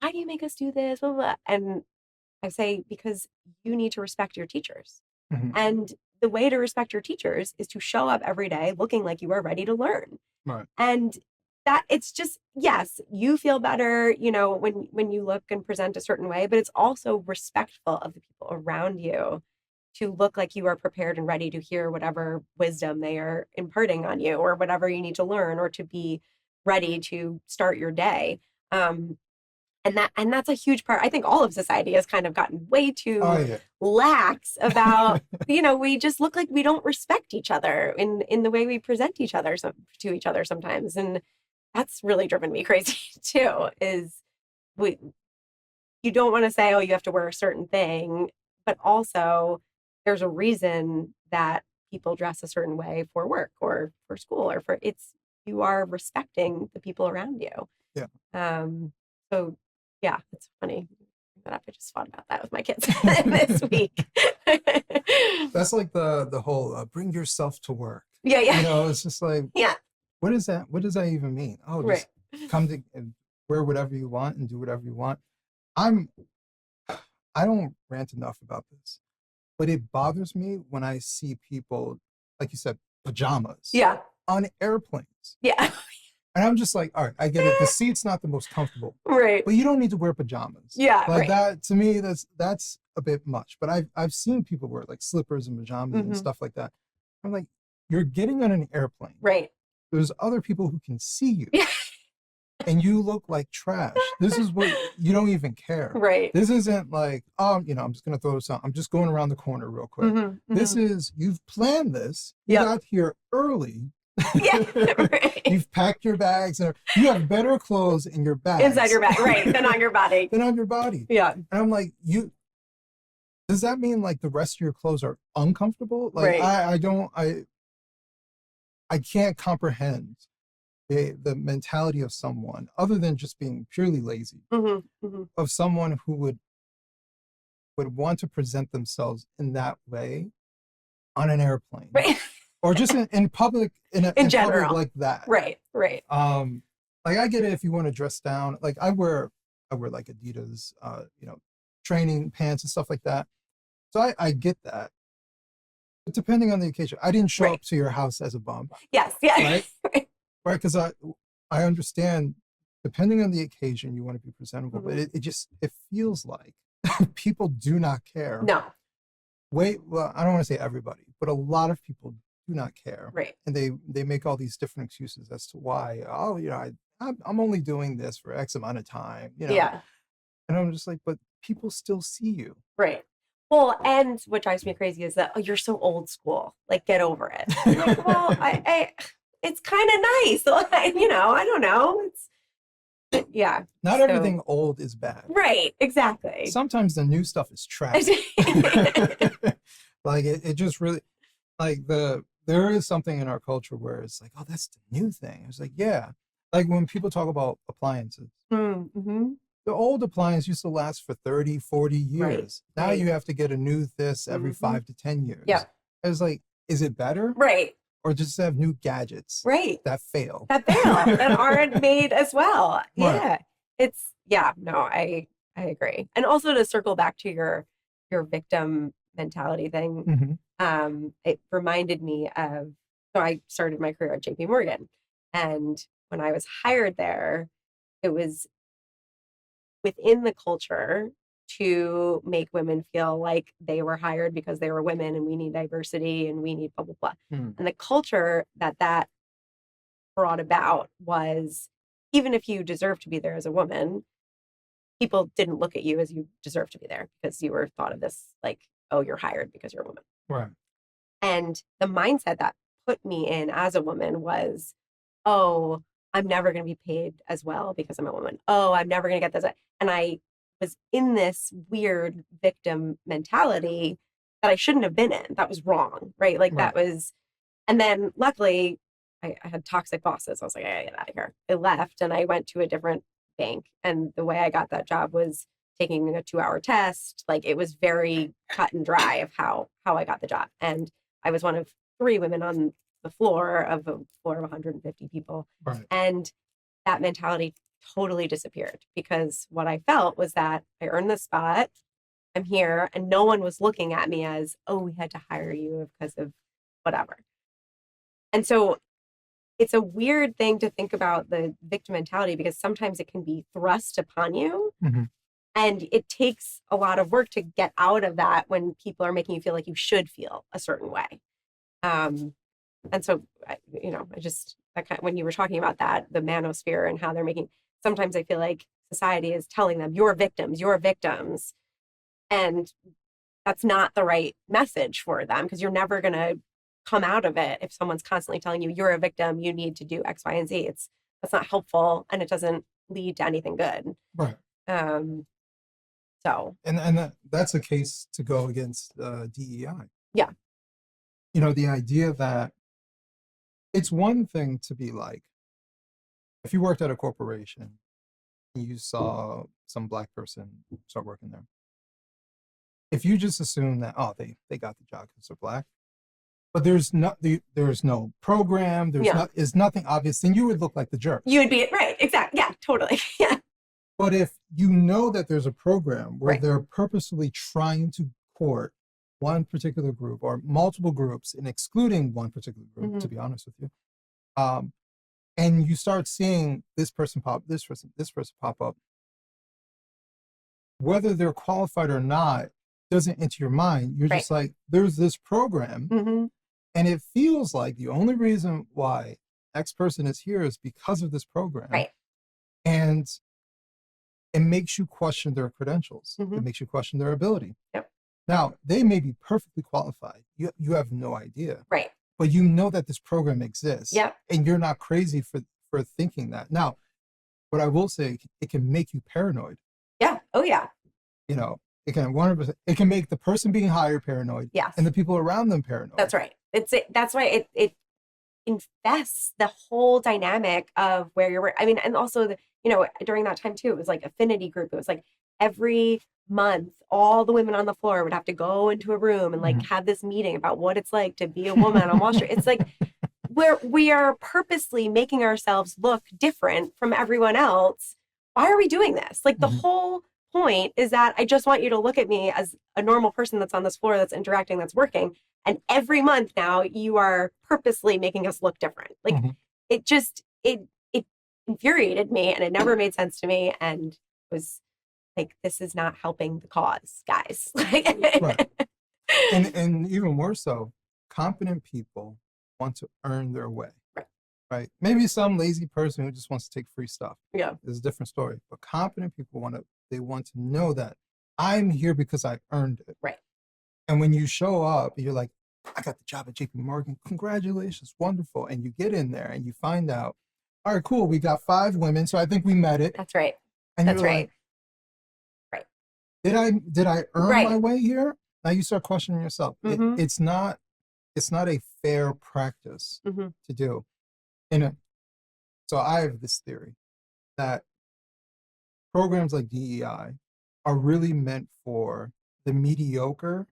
why do you make us do this? Blah, blah, blah. And I say, because you need to respect your teachers. And the way to respect your teachers is to show up every day looking like you are ready to learn. Right. And that it's just, yes, you feel better, when you look and present a certain way, but it's also respectful of the people around you to look like you are prepared and ready to hear whatever wisdom they are imparting on you or whatever you need to learn or to be ready to start your day. And that's a huge part. I think all of society has kind of gotten way too lax about, we just look like we don't respect each other in the way we present each other to each other sometimes. And that's really driven me crazy too, is you don't want to say, oh, you have to wear a certain thing, but also there's a reason that people dress a certain way for work or for school or you are respecting the people around you. Yeah. So yeah, it's funny that I just thought about that with my kids this week. That's like the whole bring yourself to work. Yeah. It's just like, what is that? What does that even mean? Oh, come to and wear whatever you want and do whatever you want. I'm I don't rant enough about this, but it bothers me when I see people, like you said, pajamas Yeah. on airplanes. Yeah. And I'm just like, all right, I get it. The seat's not the most comfortable, Right. but you don't need to wear pajamas. Yeah. Like Right. that, to me, that's a bit much. But I've seen people wear like slippers and pajamas and stuff like that. I'm like, you're getting on an airplane. Right. There's other people who can see you. Yeah. And you look like trash. This is what you don't even care. Right. This isn't like, I'm just gonna throw this out. I'm just going around the corner real quick. This is, you've planned this. You got here early. Yeah. Right. You've packed your bags and you have better clothes in your bags. Inside your bag, right, than on your body. Than on your body. Yeah. And I'm like, does that mean like the rest of your clothes are uncomfortable? Like right. I can't comprehend the mentality of someone other than just being purely lazy, of someone who would want to present themselves in that way on an airplane, right. or just in public, in general, public like that. Right. Like I get it if you want to dress down. Like I wear like Adidas, training pants and stuff like that. So I get that. But depending on the occasion, I didn't show up to your house as a bum. Yes. Yeah. Right. Right, because I understand, depending on the occasion, you want to be presentable, but it feels like people do not care. No. Well, I don't want to say everybody, but a lot of people do not care. Right. And they make all these different excuses as to why. Oh, I'm only doing this for X amount of time. Yeah. And I'm just like, but people still see you. Right. Well, and what drives me crazy is that, you're so old school. Like, get over it. I'm like, well, it's kind of nice. I don't know. Yeah. Not everything old is bad. Right. Exactly. Sometimes the new stuff is trash. Like it just really, like there is something in our culture where it's like, oh, that's the new thing. It's like, yeah. Like when people talk about appliances, the old appliance used to last for 30, 40 years. Right. Now you have to get a new this every 5 to 10 years. Yeah. It's like, is it better? Right. Or just have new gadgets that fail. That aren't made as well. Yeah. Right. I agree. And also to circle back to your victim mentality thing, it reminded me of, so I started my career at JP Morgan. And when I was hired there, it was within the culture to make women feel like they were hired because they were women and we need diversity and we need blah, blah, blah. And the culture that brought about was, even if you deserve to be there as a woman, people didn't look at you as you deserve to be there because you were thought of this like, oh, you're hired because you're a woman. Right. And the mindset that put me in as a woman was, oh, I'm never going to be paid as well because I'm a woman. Oh, I'm never going to get this. And I was in this weird victim mentality that I shouldn't have been in. That was wrong, right? Like that was, and then luckily I had toxic bosses. I was like, I gotta get out of here. I left and I went to a different bank. And the way I got that job was taking a 2-hour test. Like it was very cut and dry of how I got the job. And I was one of 3 women on the floor of 150 people. Right. And that mentality totally disappeared because what I felt was that I earned the spot, I'm here, and no one was looking at me as, oh, we had to hire you because of whatever. And so it's a weird thing to think about the victim mentality because sometimes it can be thrust upon you. And it takes a lot of work to get out of that when people are making you feel like you should feel a certain way. And so, when you were talking about that, the manosphere and how they're making, sometimes I feel like society is telling them, you're victims. And that's not the right message for them because you're never going to come out of it if someone's constantly telling you, you're a victim, you need to do X, Y, and Z. That's not helpful and it doesn't lead to anything good. Right. So. And that's a case to go against DEI. Yeah. The idea that it's one thing to be like, if you worked at a corporation and you saw some Black person start working there, if you just assume that, oh, they got the job because they're Black, but there's no program, there's nothing obvious, then you would look like the jerk. You would be right, exactly. totally. Yeah. But if you know that there's a program where Right. they're purposely trying to court one particular group or multiple groups and excluding one particular group, to be honest with you, and you start seeing this person pop, this person pop up, whether they're qualified or not doesn't enter your mind. You're Right. just like, there's this program, and it feels like the only reason why X person is here is because of this program. Right. And it makes you question their credentials. It makes you question their ability. Yep. Now, they may be perfectly qualified. You have no idea. Right. But you know that this program exists. Yep. And you're not crazy for thinking that. Now, what I will say, it can make you paranoid. Yeah. Oh, yeah. You know, it can 100%. It can make the person being hired paranoid. Yes. And the people around them paranoid. That's right. That's why it infests the whole dynamic of where you're. I mean, and also during that time too, it was like affinity group. It was like every month, all the women on the floor would have to go into a room and like have this meeting about what it's like to be a woman on Wall Street. It's like where we are purposely making ourselves look different from everyone else. Why are we doing this? Like the whole point is that I just want you to look at me as a normal person that's on this floor, that's interacting, that's working. And every month now you are purposely making us look different. Like it infuriated me, and it never made sense to me, and was like, this is not helping the cause, guys. Right. And even more so, competent people want to earn their way. Right. Maybe some lazy person who just wants to take free stuff. Yeah. It's a different story. But competent people want to know that I'm here because I earned it. Right. And when you show up, you're like, I got the job at JP Morgan. Congratulations. Wonderful. And you get in there and you find out, all right, cool. We got 5 women. So I think we met it. That's right. And That's you're right. Like, did I earn my way here? Now you start questioning yourself. It's not a fair practice to do. So I have this theory that programs like DEI are really meant for the mediocre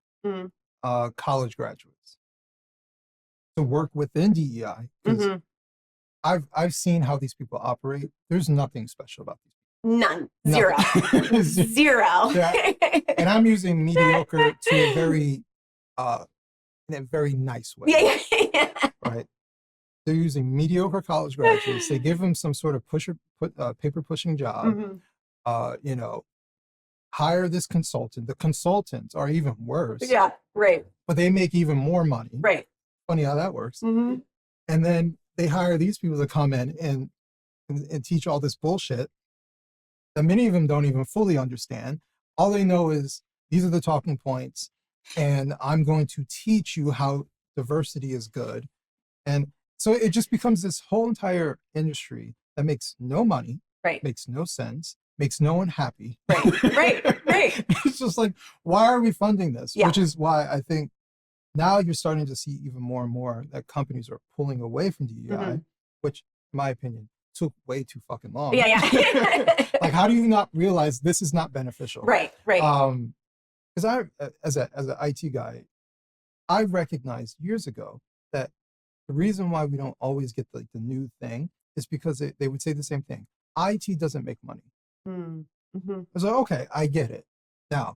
college graduates to work within DEI. Because I've seen how these people operate. There's nothing special about these people. None. Zero. Zero. Yeah. And I'm using mediocre to a very in a very nice way. Yeah. Right. They're using mediocre college graduates. They give them some sort of paper pushing job. Hire this consultant. The consultants are even worse. Yeah, right. But they make even more money. Right. Funny how that works. And then they hire these people to come in and teach all this bullshit that many of them don't even fully understand. All they know is these are the talking points, and I'm going to teach you how diversity is good. And so it just becomes this whole entire industry that makes no money, makes no sense, makes no one happy. Right. It's just like, why are we funding this? Yeah. Which is why I think now you're starting to see even more and more that companies are pulling away from DEI, which, in my opinion, took way too fucking long. Yeah. Like, how do you not realize this is not beneficial? Right. Because I, as an IT guy, I recognized years ago that the reason why we don't always get the new thing is because they would say the same thing. IT doesn't make money. I was like, okay, I get it. Now,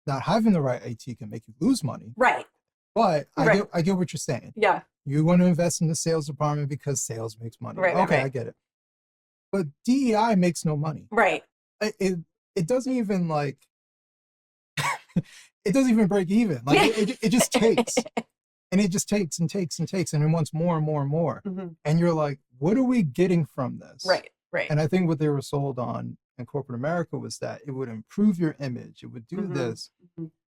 not having the right IT can make you lose money. Right. But I get what you're saying. Yeah. You want to invest in the sales department because sales makes money. Right. Okay, I get it. But DEI makes no money. Right. It doesn't even like, it doesn't even break even. Like it just takes. And it just takes and takes and takes, and it wants more and more and more. And you're like, what are we getting from this? Right. And I think what they were sold on in corporate America was that it would improve your image. It would do this.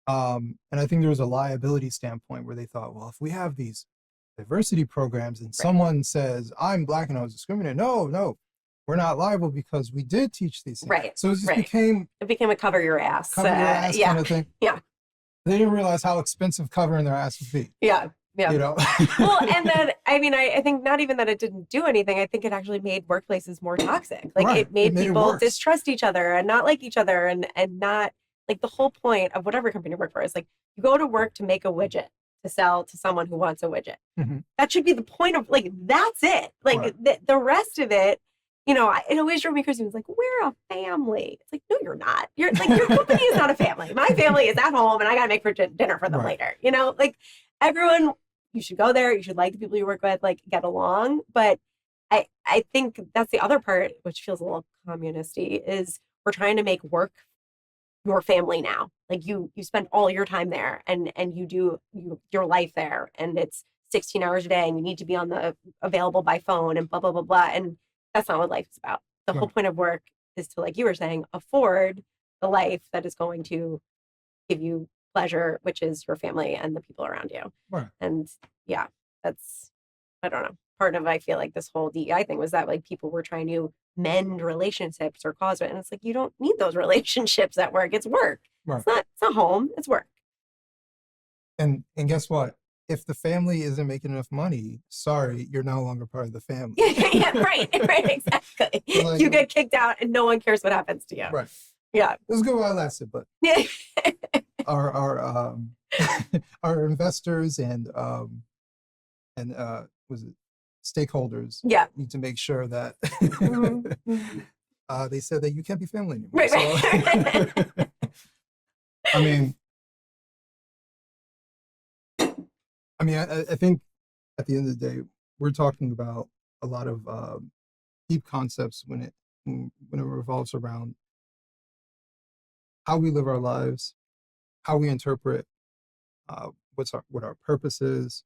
And I think there was a liability standpoint where they thought, well, if we have these diversity programs and someone says, I'm Black and I was discriminated, no, we're not liable because we did teach these things. Right. So it just became a cover your ass kind of thing. Yeah. They didn't realize how expensive covering their ass would be. Yeah. You know? Well, and then, I mean, I think not even that it didn't do anything. I think it actually made workplaces more toxic. Like it made people distrust each other and not like each other and not like the whole point of whatever company you work for is like, you go to work to make a widget to sell to someone who wants a widget. That should be the point of like, that's it. Like the rest of it it always drove me crazy. It was like, we're a family. It's like, no, you're not. You're like, your company is not a family. My family is at home and I got to make for dinner for them Right. later. Like everyone, you should go there. You should like the people you work with, like get along. But I think that's the other part, which feels a little communisty, is we're trying to make work your family now. Like you spend all your time there and you do your life there, and it's 16 hours a day and you need to be on the available by phone and blah blah blah blah. And that's not what life is about. The whole Right. point of work is to, like you were saying, afford the life that is going to give you pleasure, which is your family and the people around you. Right. And yeah, that's, I don't know, part of, I feel like this whole DEI thing was that like people were trying to mend relationships or cause it, and it's like, you don't need those relationships at work. It's work. Right. It's not home, it's work. And guess what? If the family isn't making enough money, sorry, you're no longer part of the family. Yeah, right, exactly. Like, You get kicked out and no one cares what happens to you. right. Yeah. It was good while it lasted, but our our investors and was it stakeholders Yeah. need to make sure that Mhm. they said that you can't be family anymore. Right, So, right. I mean, I think at the end of the day, we're talking about a lot of deep concepts when it revolves around how we live our lives, how we interpret what our purpose is,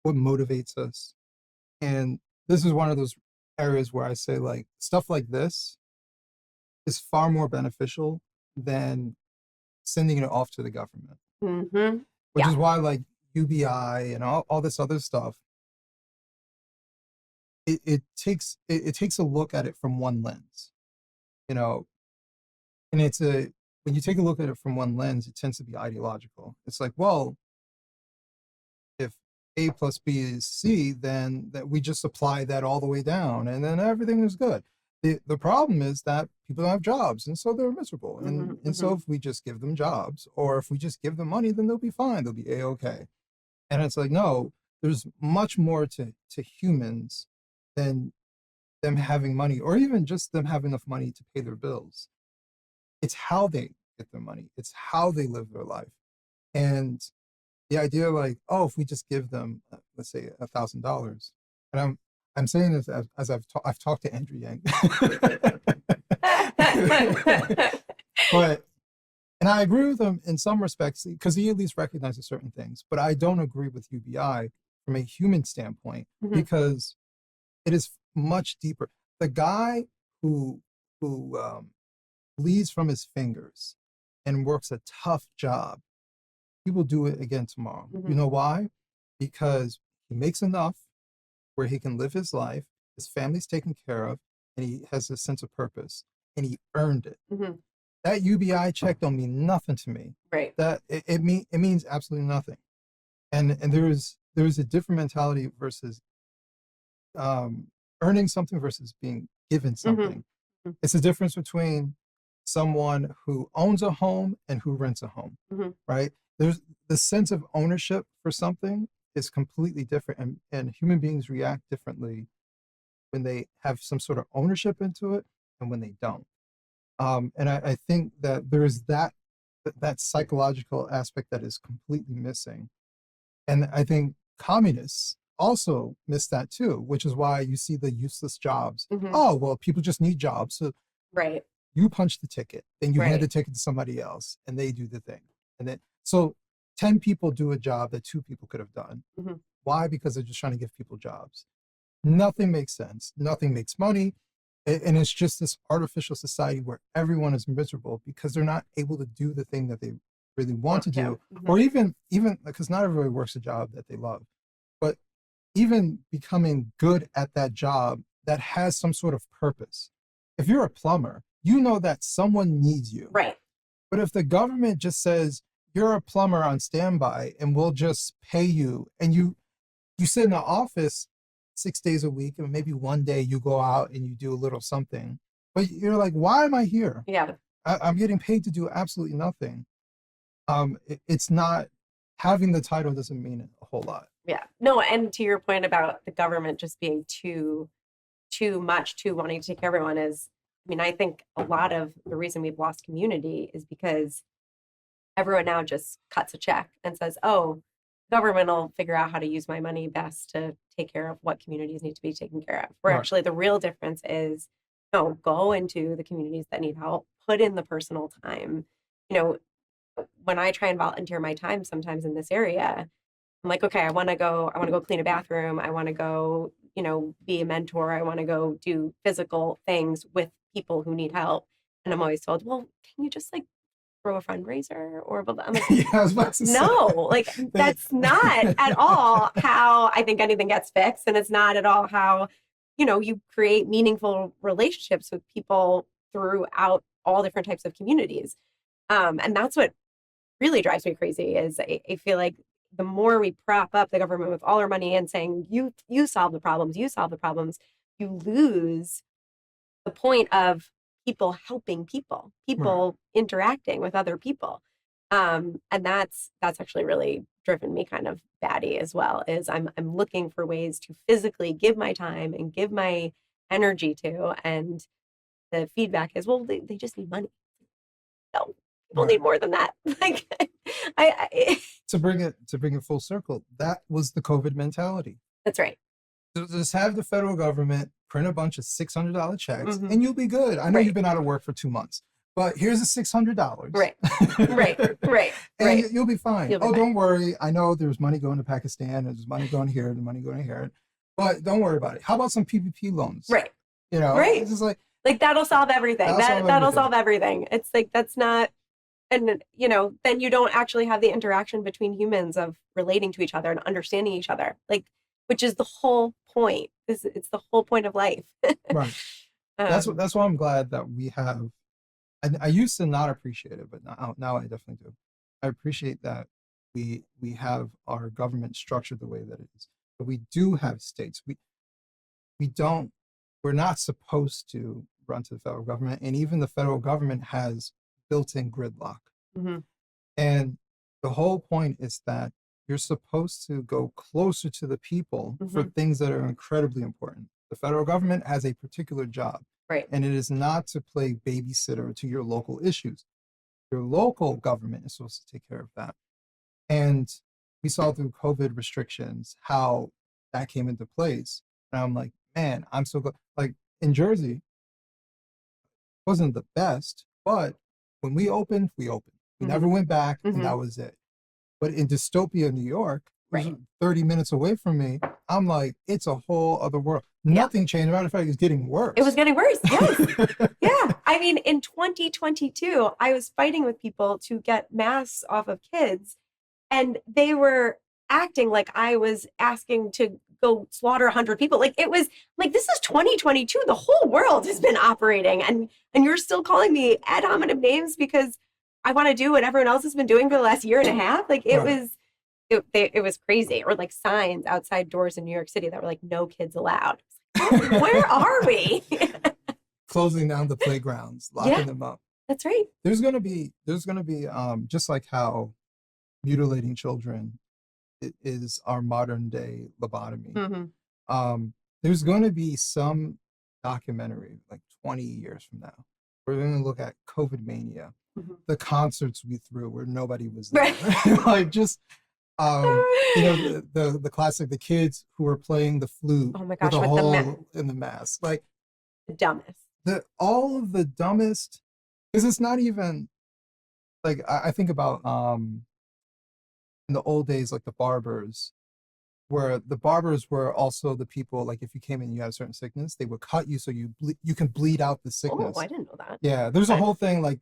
what motivates us, and this is one of those areas where I say like stuff like this is far more beneficial than sending it off to the government, Mm-hmm. which Yeah. is why like UBI and all this other stuff, it takes a look at it from one lens, you know, and when you take a look at it from one lens, it tends to be ideological. It's like, well, if A plus B is C, then that we just apply that all the way down, and then everything is good. The problem is that people don't have jobs, and so they're miserable. And Mm-hmm. so if we just give them jobs, or if we just give them money, then they'll be fine. They'll be a-okay. And it's like, no, there's much more to humans than them having money, or even just them having enough money to pay their bills. It's how they get their money. It's how they live their life. And the idea like, oh, if we just give them, let's say $1,000, and I'm saying this as I've talked to Andrew Yang, but and I agree with him in some respects because he at least recognizes certain things, but I don't agree with UBI from a human standpoint Mhm. because it is much deeper. The guy who bleeds from his fingers and works a tough job, he will do it again tomorrow. You Mhm. know why? Because he makes enough where he can live his life, his family's taken care of, and he has a sense of purpose, and he earned it. Mhm. That UBI check don't mean nothing to me. Right. That it means absolutely nothing. And there's a different mentality versus earning something versus being given something. Mhm. It's the difference between someone who owns a home and who rents a home, Mhm. right? There's the sense of ownership for something is completely different, and human beings react differently when they have some sort of ownership into it and when they don't. And I think that there is that psychological aspect that is completely missing. And I think communists also miss that too, which is why you see the useless jobs. Mhm. Oh, well, people just need jobs. So Right. you punch the ticket, then you hand Right. the ticket to somebody else and they do the thing. And then, so 10 people do a job that 2 people could have done. Mhm. Why? Because they're just trying to give people jobs. Nothing makes sense. Nothing makes money. And it's just this artificial society where everyone is miserable because they're not able to do the thing that they really want to do, Yeah. Mhm. or even because not everybody works a job that they love, but even becoming good at that job that has some sort of purpose. If you're a plumber, you know that someone needs you. Right. But if the government just says you're a plumber on standby and we'll just pay you, and you sit in the office 6 days a week, and maybe one day you go out and you do a little something, but you're like, why am I here? Yeah. I'm getting paid to do absolutely nothing. It's not, having the title doesn't mean a whole lot. Yeah. No, and to your point about the government just being too too much, too wanting to take care of everyone is, I mean, I think a lot of the reason we've lost community is because everyone now just cuts a check and says, oh, government will figure out how to use my money best to take care of what communities need to be taken care of. Where Right. actually the real difference is, no, go into the communities that need help, put in the personal time. You know, when I try and volunteer my time sometimes in this area, I'm like, okay, I want to go clean a bathroom. I want to go, be a mentor. I want to go do physical things with people who need help. And I'm always told, well, can you just like throw a fundraiser or I'm like, Yeah, I was about to say. no, like that's not at all how I think anything gets fixed. And it's not at all how, you create meaningful relationships with people throughout all different types of communities. And that's what really drives me crazy is I feel like the more we prop up the government with all our money and saying, you solve the problems, you lose the point of people helping people, Right. interacting with other people. And that's actually really driven me kind of batty as well, is I'm looking for ways to physically give my time and give my energy to. And the feedback is, well, they just need money. No, people Right. need more than that. Like I To bring it full circle, that was the COVID mentality. that's right. So just have the federal government print a bunch of $600 checks Mhm. and you'll be good. I know Right. you've been out of work for 2 months, but here's a $600. Right. Right. And Right. you'll be fine. You'll be Oh, fine. don't worry. I know there's money going to Pakistan and there's money going here and money going here, but don't worry about it. How about some PPP loans? Right. It's just like that'll solve everything. That'll solve everything. It's like that's not, and then you don't actually have the interaction between humans of relating to each other and understanding each other, like, which is the whole point. It's the whole point of life. right. That's why I'm glad that we have. I used to not appreciate it, but now I definitely do. I appreciate that we have our government structured the way that it is. But we do have states. We don't. We're not supposed to run to the federal government, and even the federal government has built-in gridlock. Mm-hmm. And the whole point is that you're supposed to go closer to the people for things that are incredibly important. The federal government has a particular job, Right. and it is not to play babysitter to your local issues. Your local government is supposed to take care of that. And we saw through COVID restrictions how that came into place. And I'm like, man, I'm so glad. Like in Jersey, wasn't the best, but when we opened, we opened. We never went back, and that was it. But in dystopia, New York, Right. 30 minutes away from me, I'm like, it's a whole other world. Nothing changed. Matter of fact, it's getting worse. It was getting worse. Yes. Yeah. I mean, in 2022, I was fighting with people to get masks off of kids, and they were acting like I was asking to go slaughter 100 people. Like it was like, this is 2022. The whole world has been operating, and you're still calling me ad hominem names because I want to do what everyone else has been doing for the last year and a half. Like it was. It was crazy. Or like signs outside doors in New York City that were like, no kids allowed. Where are we? Closing down the playgrounds, locking them up. That's right. There's gonna be just like how mutilating children is our modern day lobotomy. There's going to be some documentary like 20 years from now. We're going to look at COVID mania, the concerts we threw where nobody was there, like just. The classic, the kids who were playing the flute Oh my gosh, with a with the hole in the mask, like The dumbest. all of the dumbest, because it's not even like I think about in the old days, like the barbers, where the barbers were also the people, like if you came in and you had a certain sickness, they would cut you so you can bleed out the sickness. Oh, I didn't know that. Yeah, there's a whole thing like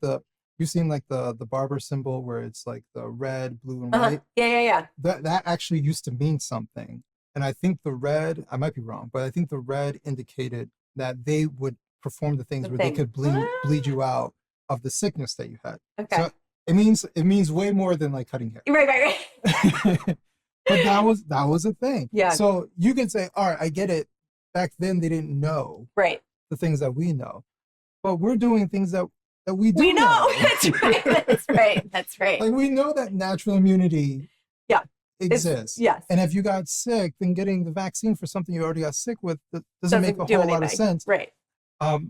you've seen like the barber symbol where it's like the red, blue, and white. Yeah. That actually used to mean something. And I think the red, I might be wrong, but I think the red indicated that they would perform the things where they could bleed you out of the sickness that you had. Okay. So it means way more than like cutting hair. Right. But that was a thing. Yeah. So you can say, all right, I get it. Back then they didn't know the things that we know. But we're doing things that we do know. That's right. That's right. Like we know that natural immunity exists. Yes. And if you got sick, then getting the vaccine for something you already got sick with doesn't make a do whole lot of anything. sense. Right.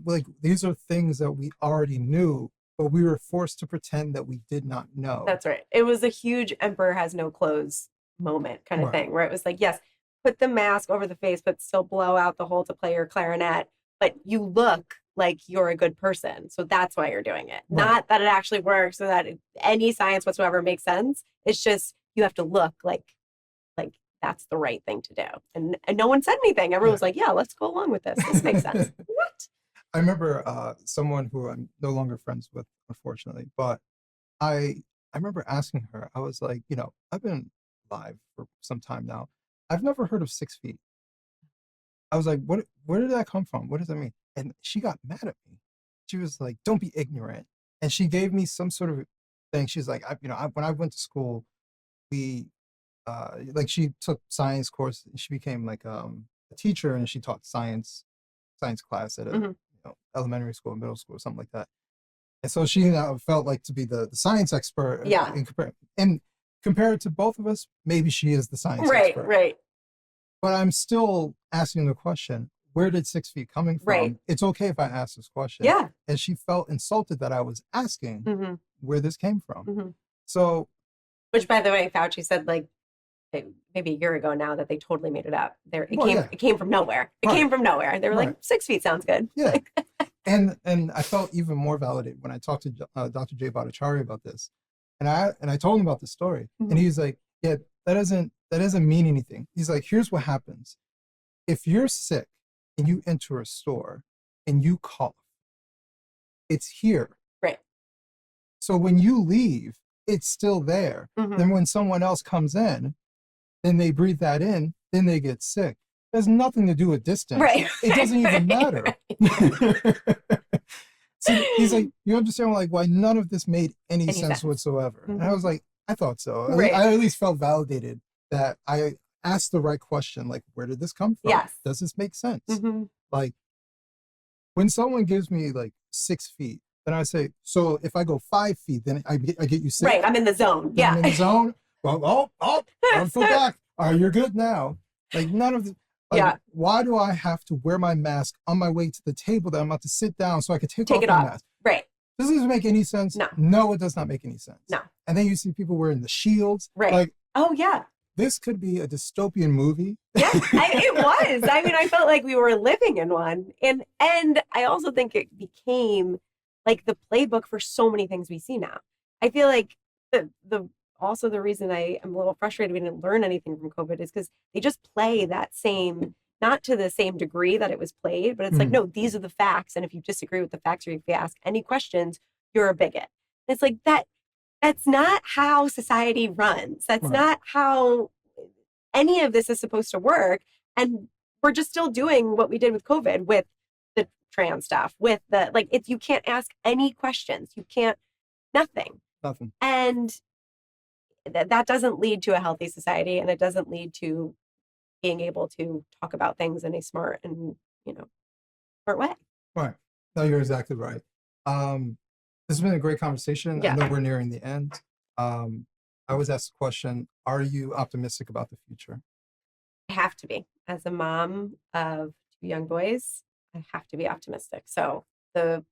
Like these are things that we already knew, but we were forced to pretend that we did not know. That's right. It was a huge emperor has no clothes moment kind of Right. thing, where it was like, yes, put the mask over the face, but still blow out the hole to play your clarinet. But you look like you're a good person. So that's why you're doing it. Right. Not that it actually works or that any science whatsoever makes sense. It's just you have to look like that's the right thing to do. And no one said anything. Everyone was like, yeah, let's go along with this. This makes sense. What? I remember someone who I'm no longer friends with, unfortunately, but I remember asking her, I was like, I've been live for some time now. I've never heard of 6 feet. I was like, where did that come from? What does that mean? And she got mad at me. She was like, don't be ignorant. And she gave me some sort of thing. She's like, when I went to school, we, like she took science course. She became like a teacher, and she taught science class at a elementary school, middle school, something like that. And so she felt like to be the science expert. Yeah. And compared to both of us, maybe she is the science expert. Right. But I'm still asking the question, where did 6 feet coming from? Right. It's okay if I ask this question. Yeah. And she felt insulted that I was asking where this came from. So, which, by the way, Fauci said like maybe a year ago now that they totally made it up. It came from nowhere. It came from nowhere. They were like, 6 feet sounds good. Yeah. and I felt even more validated when I talked to Dr. Jay Bhattacharya about this. And I told him about the story. And he's like, yeah, that doesn't mean anything. He's like, here's what happens. If you're sick and you enter a store and you cough, it's here. Right. So when you leave, it's still there. Then when someone else comes in, then they breathe that in, then they get sick. It has nothing to do with distance. Right. It doesn't even matter. So he's like, you understand like why none of this made any sense whatsoever. And I was like, I thought so. Right. I at least felt validated that I asked the right question, like, where did this come from? Yes. Does this make sense? Like, when someone gives me like 6 feet, then I say, so if I go 5 feet, then I get you 6. Right, I'm in the zone. Yeah. I'm in the zone. Well, 1 foot back. All right, you're good now. Like, none of the... Like, why do I have to wear my mask on my way to the table that I'm about to sit down so I can take off my mask? Right. Does this make any sense? No, it does not make any sense. No. And then you see people wearing the shields. Right. Like, oh, yeah. This could be a dystopian movie. Yeah, it was. I mean, I felt like we were living in one. And I also think it became like the playbook for so many things we see now. I feel like also the reason I am a little frustrated we didn't learn anything from COVID is because they just play that same, not to the same degree that it was played, but it's like, no, these are the facts. And if you disagree with the facts or if you ask any questions, you're a bigot. It's like that's not how society runs. That's not how any of this is supposed to work. And we're just still doing what we did with COVID, with the trans stuff, with the, like, you can't ask any questions. You can't, nothing. And that doesn't lead to a healthy society, and it doesn't lead to being able to talk about things in a smart and, smart way. Right. No, you're exactly right. This has been a great conversation. I know we're nearing the end. I was asked the question, are you optimistic about the future? I have to be. As a mom of 2 young boys, I have to be optimistic. So the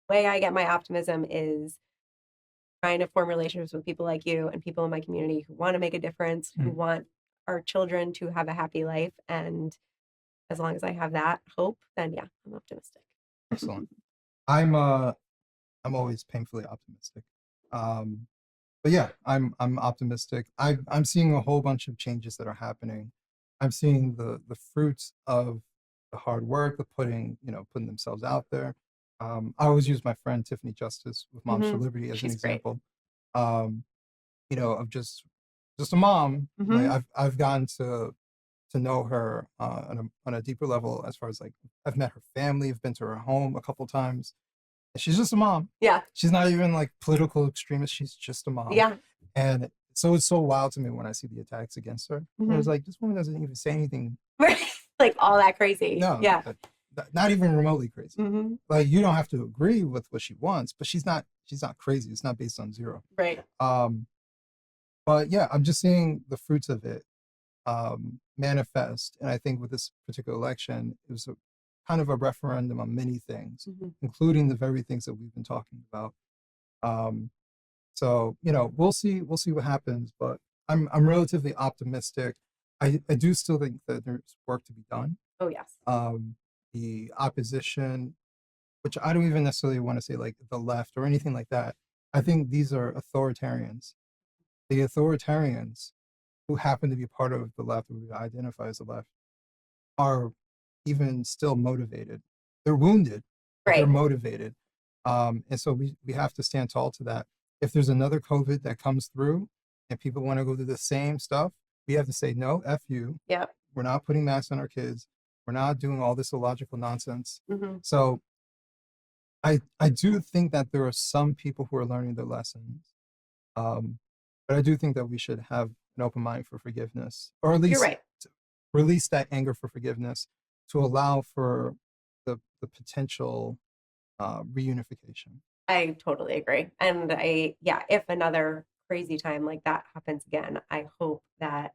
way I get my optimism is trying to form relationships with people like you and people in my community who want to make a difference, who want our children to have a happy life. And as long as I have that hope, then I'm optimistic. Excellent. I'm always painfully optimistic. But yeah, I'm optimistic. I'm seeing a whole bunch of changes that are happening. I'm seeing the fruits of the hard work, the putting themselves out there. I always use my friend Tiffany Justice with Moms for Liberty as an example. Of just a mom. Like I've gotten to know her on a deeper level, as far as like I've met her family, I've been to her home a couple times. She's just a mom. Yeah. She's not even like political extremist. She's just a mom. Yeah. And so it's so wild to me when I see the attacks against her. I was like, this woman doesn't even say anything. Like all that crazy. No. Yeah. Not even remotely crazy. Like you don't have to agree with what she wants, but she's not crazy. It's not based on zero. Right. But But yeah, I'm just seeing the fruits of it manifest. And I think with this particular election, it was a kind of a referendum on many things, Mhm. including the very things that we've been talking about. Um, so we'll see what happens, but I'm relatively optimistic. I do still think that there's work to be done. Oh, yes. Um, the opposition, which I don't even necessarily want to say like the left or anything like that. I think these are authoritarians. The authoritarians who happen to be part of the left, who we identify as the left, are even still motivated. They're wounded, but they're Right. motivated. And so we have to stand tall to that. If there's another COVID that comes through and people want to go through the same stuff, we have to say, no, F you. Yep. We're not putting masks on our kids. We're not doing all this illogical nonsense. Mhm. So I do think that there are some people who are learning their lessons. Um, but I do think that we should have an open mind for forgiveness, or at You're least right. release that anger for forgiveness to allow for the potential reunification. I totally agree. And yeah, if another crazy time like that happens again, I hope that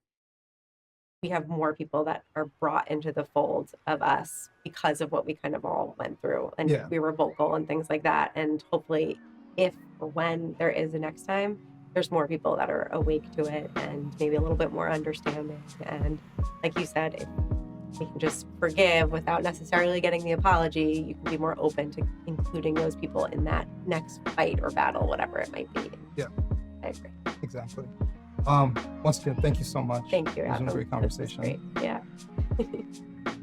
we have more people that are brought into the fold of us because of what we kind of all went through and Yeah, we were vocal and things like that. And hopefully, if or when there is a next time, there's more people that are awake to it and maybe a little bit more understanding. And like you said, if we can just forgive without necessarily getting the apology, you can be more open to including those people in that next fight or battle, whatever it might be. yeah, I agree. exactly. Once again, thank you so much. Thank you, It was a Adam. great This was conversation. great. Yeah.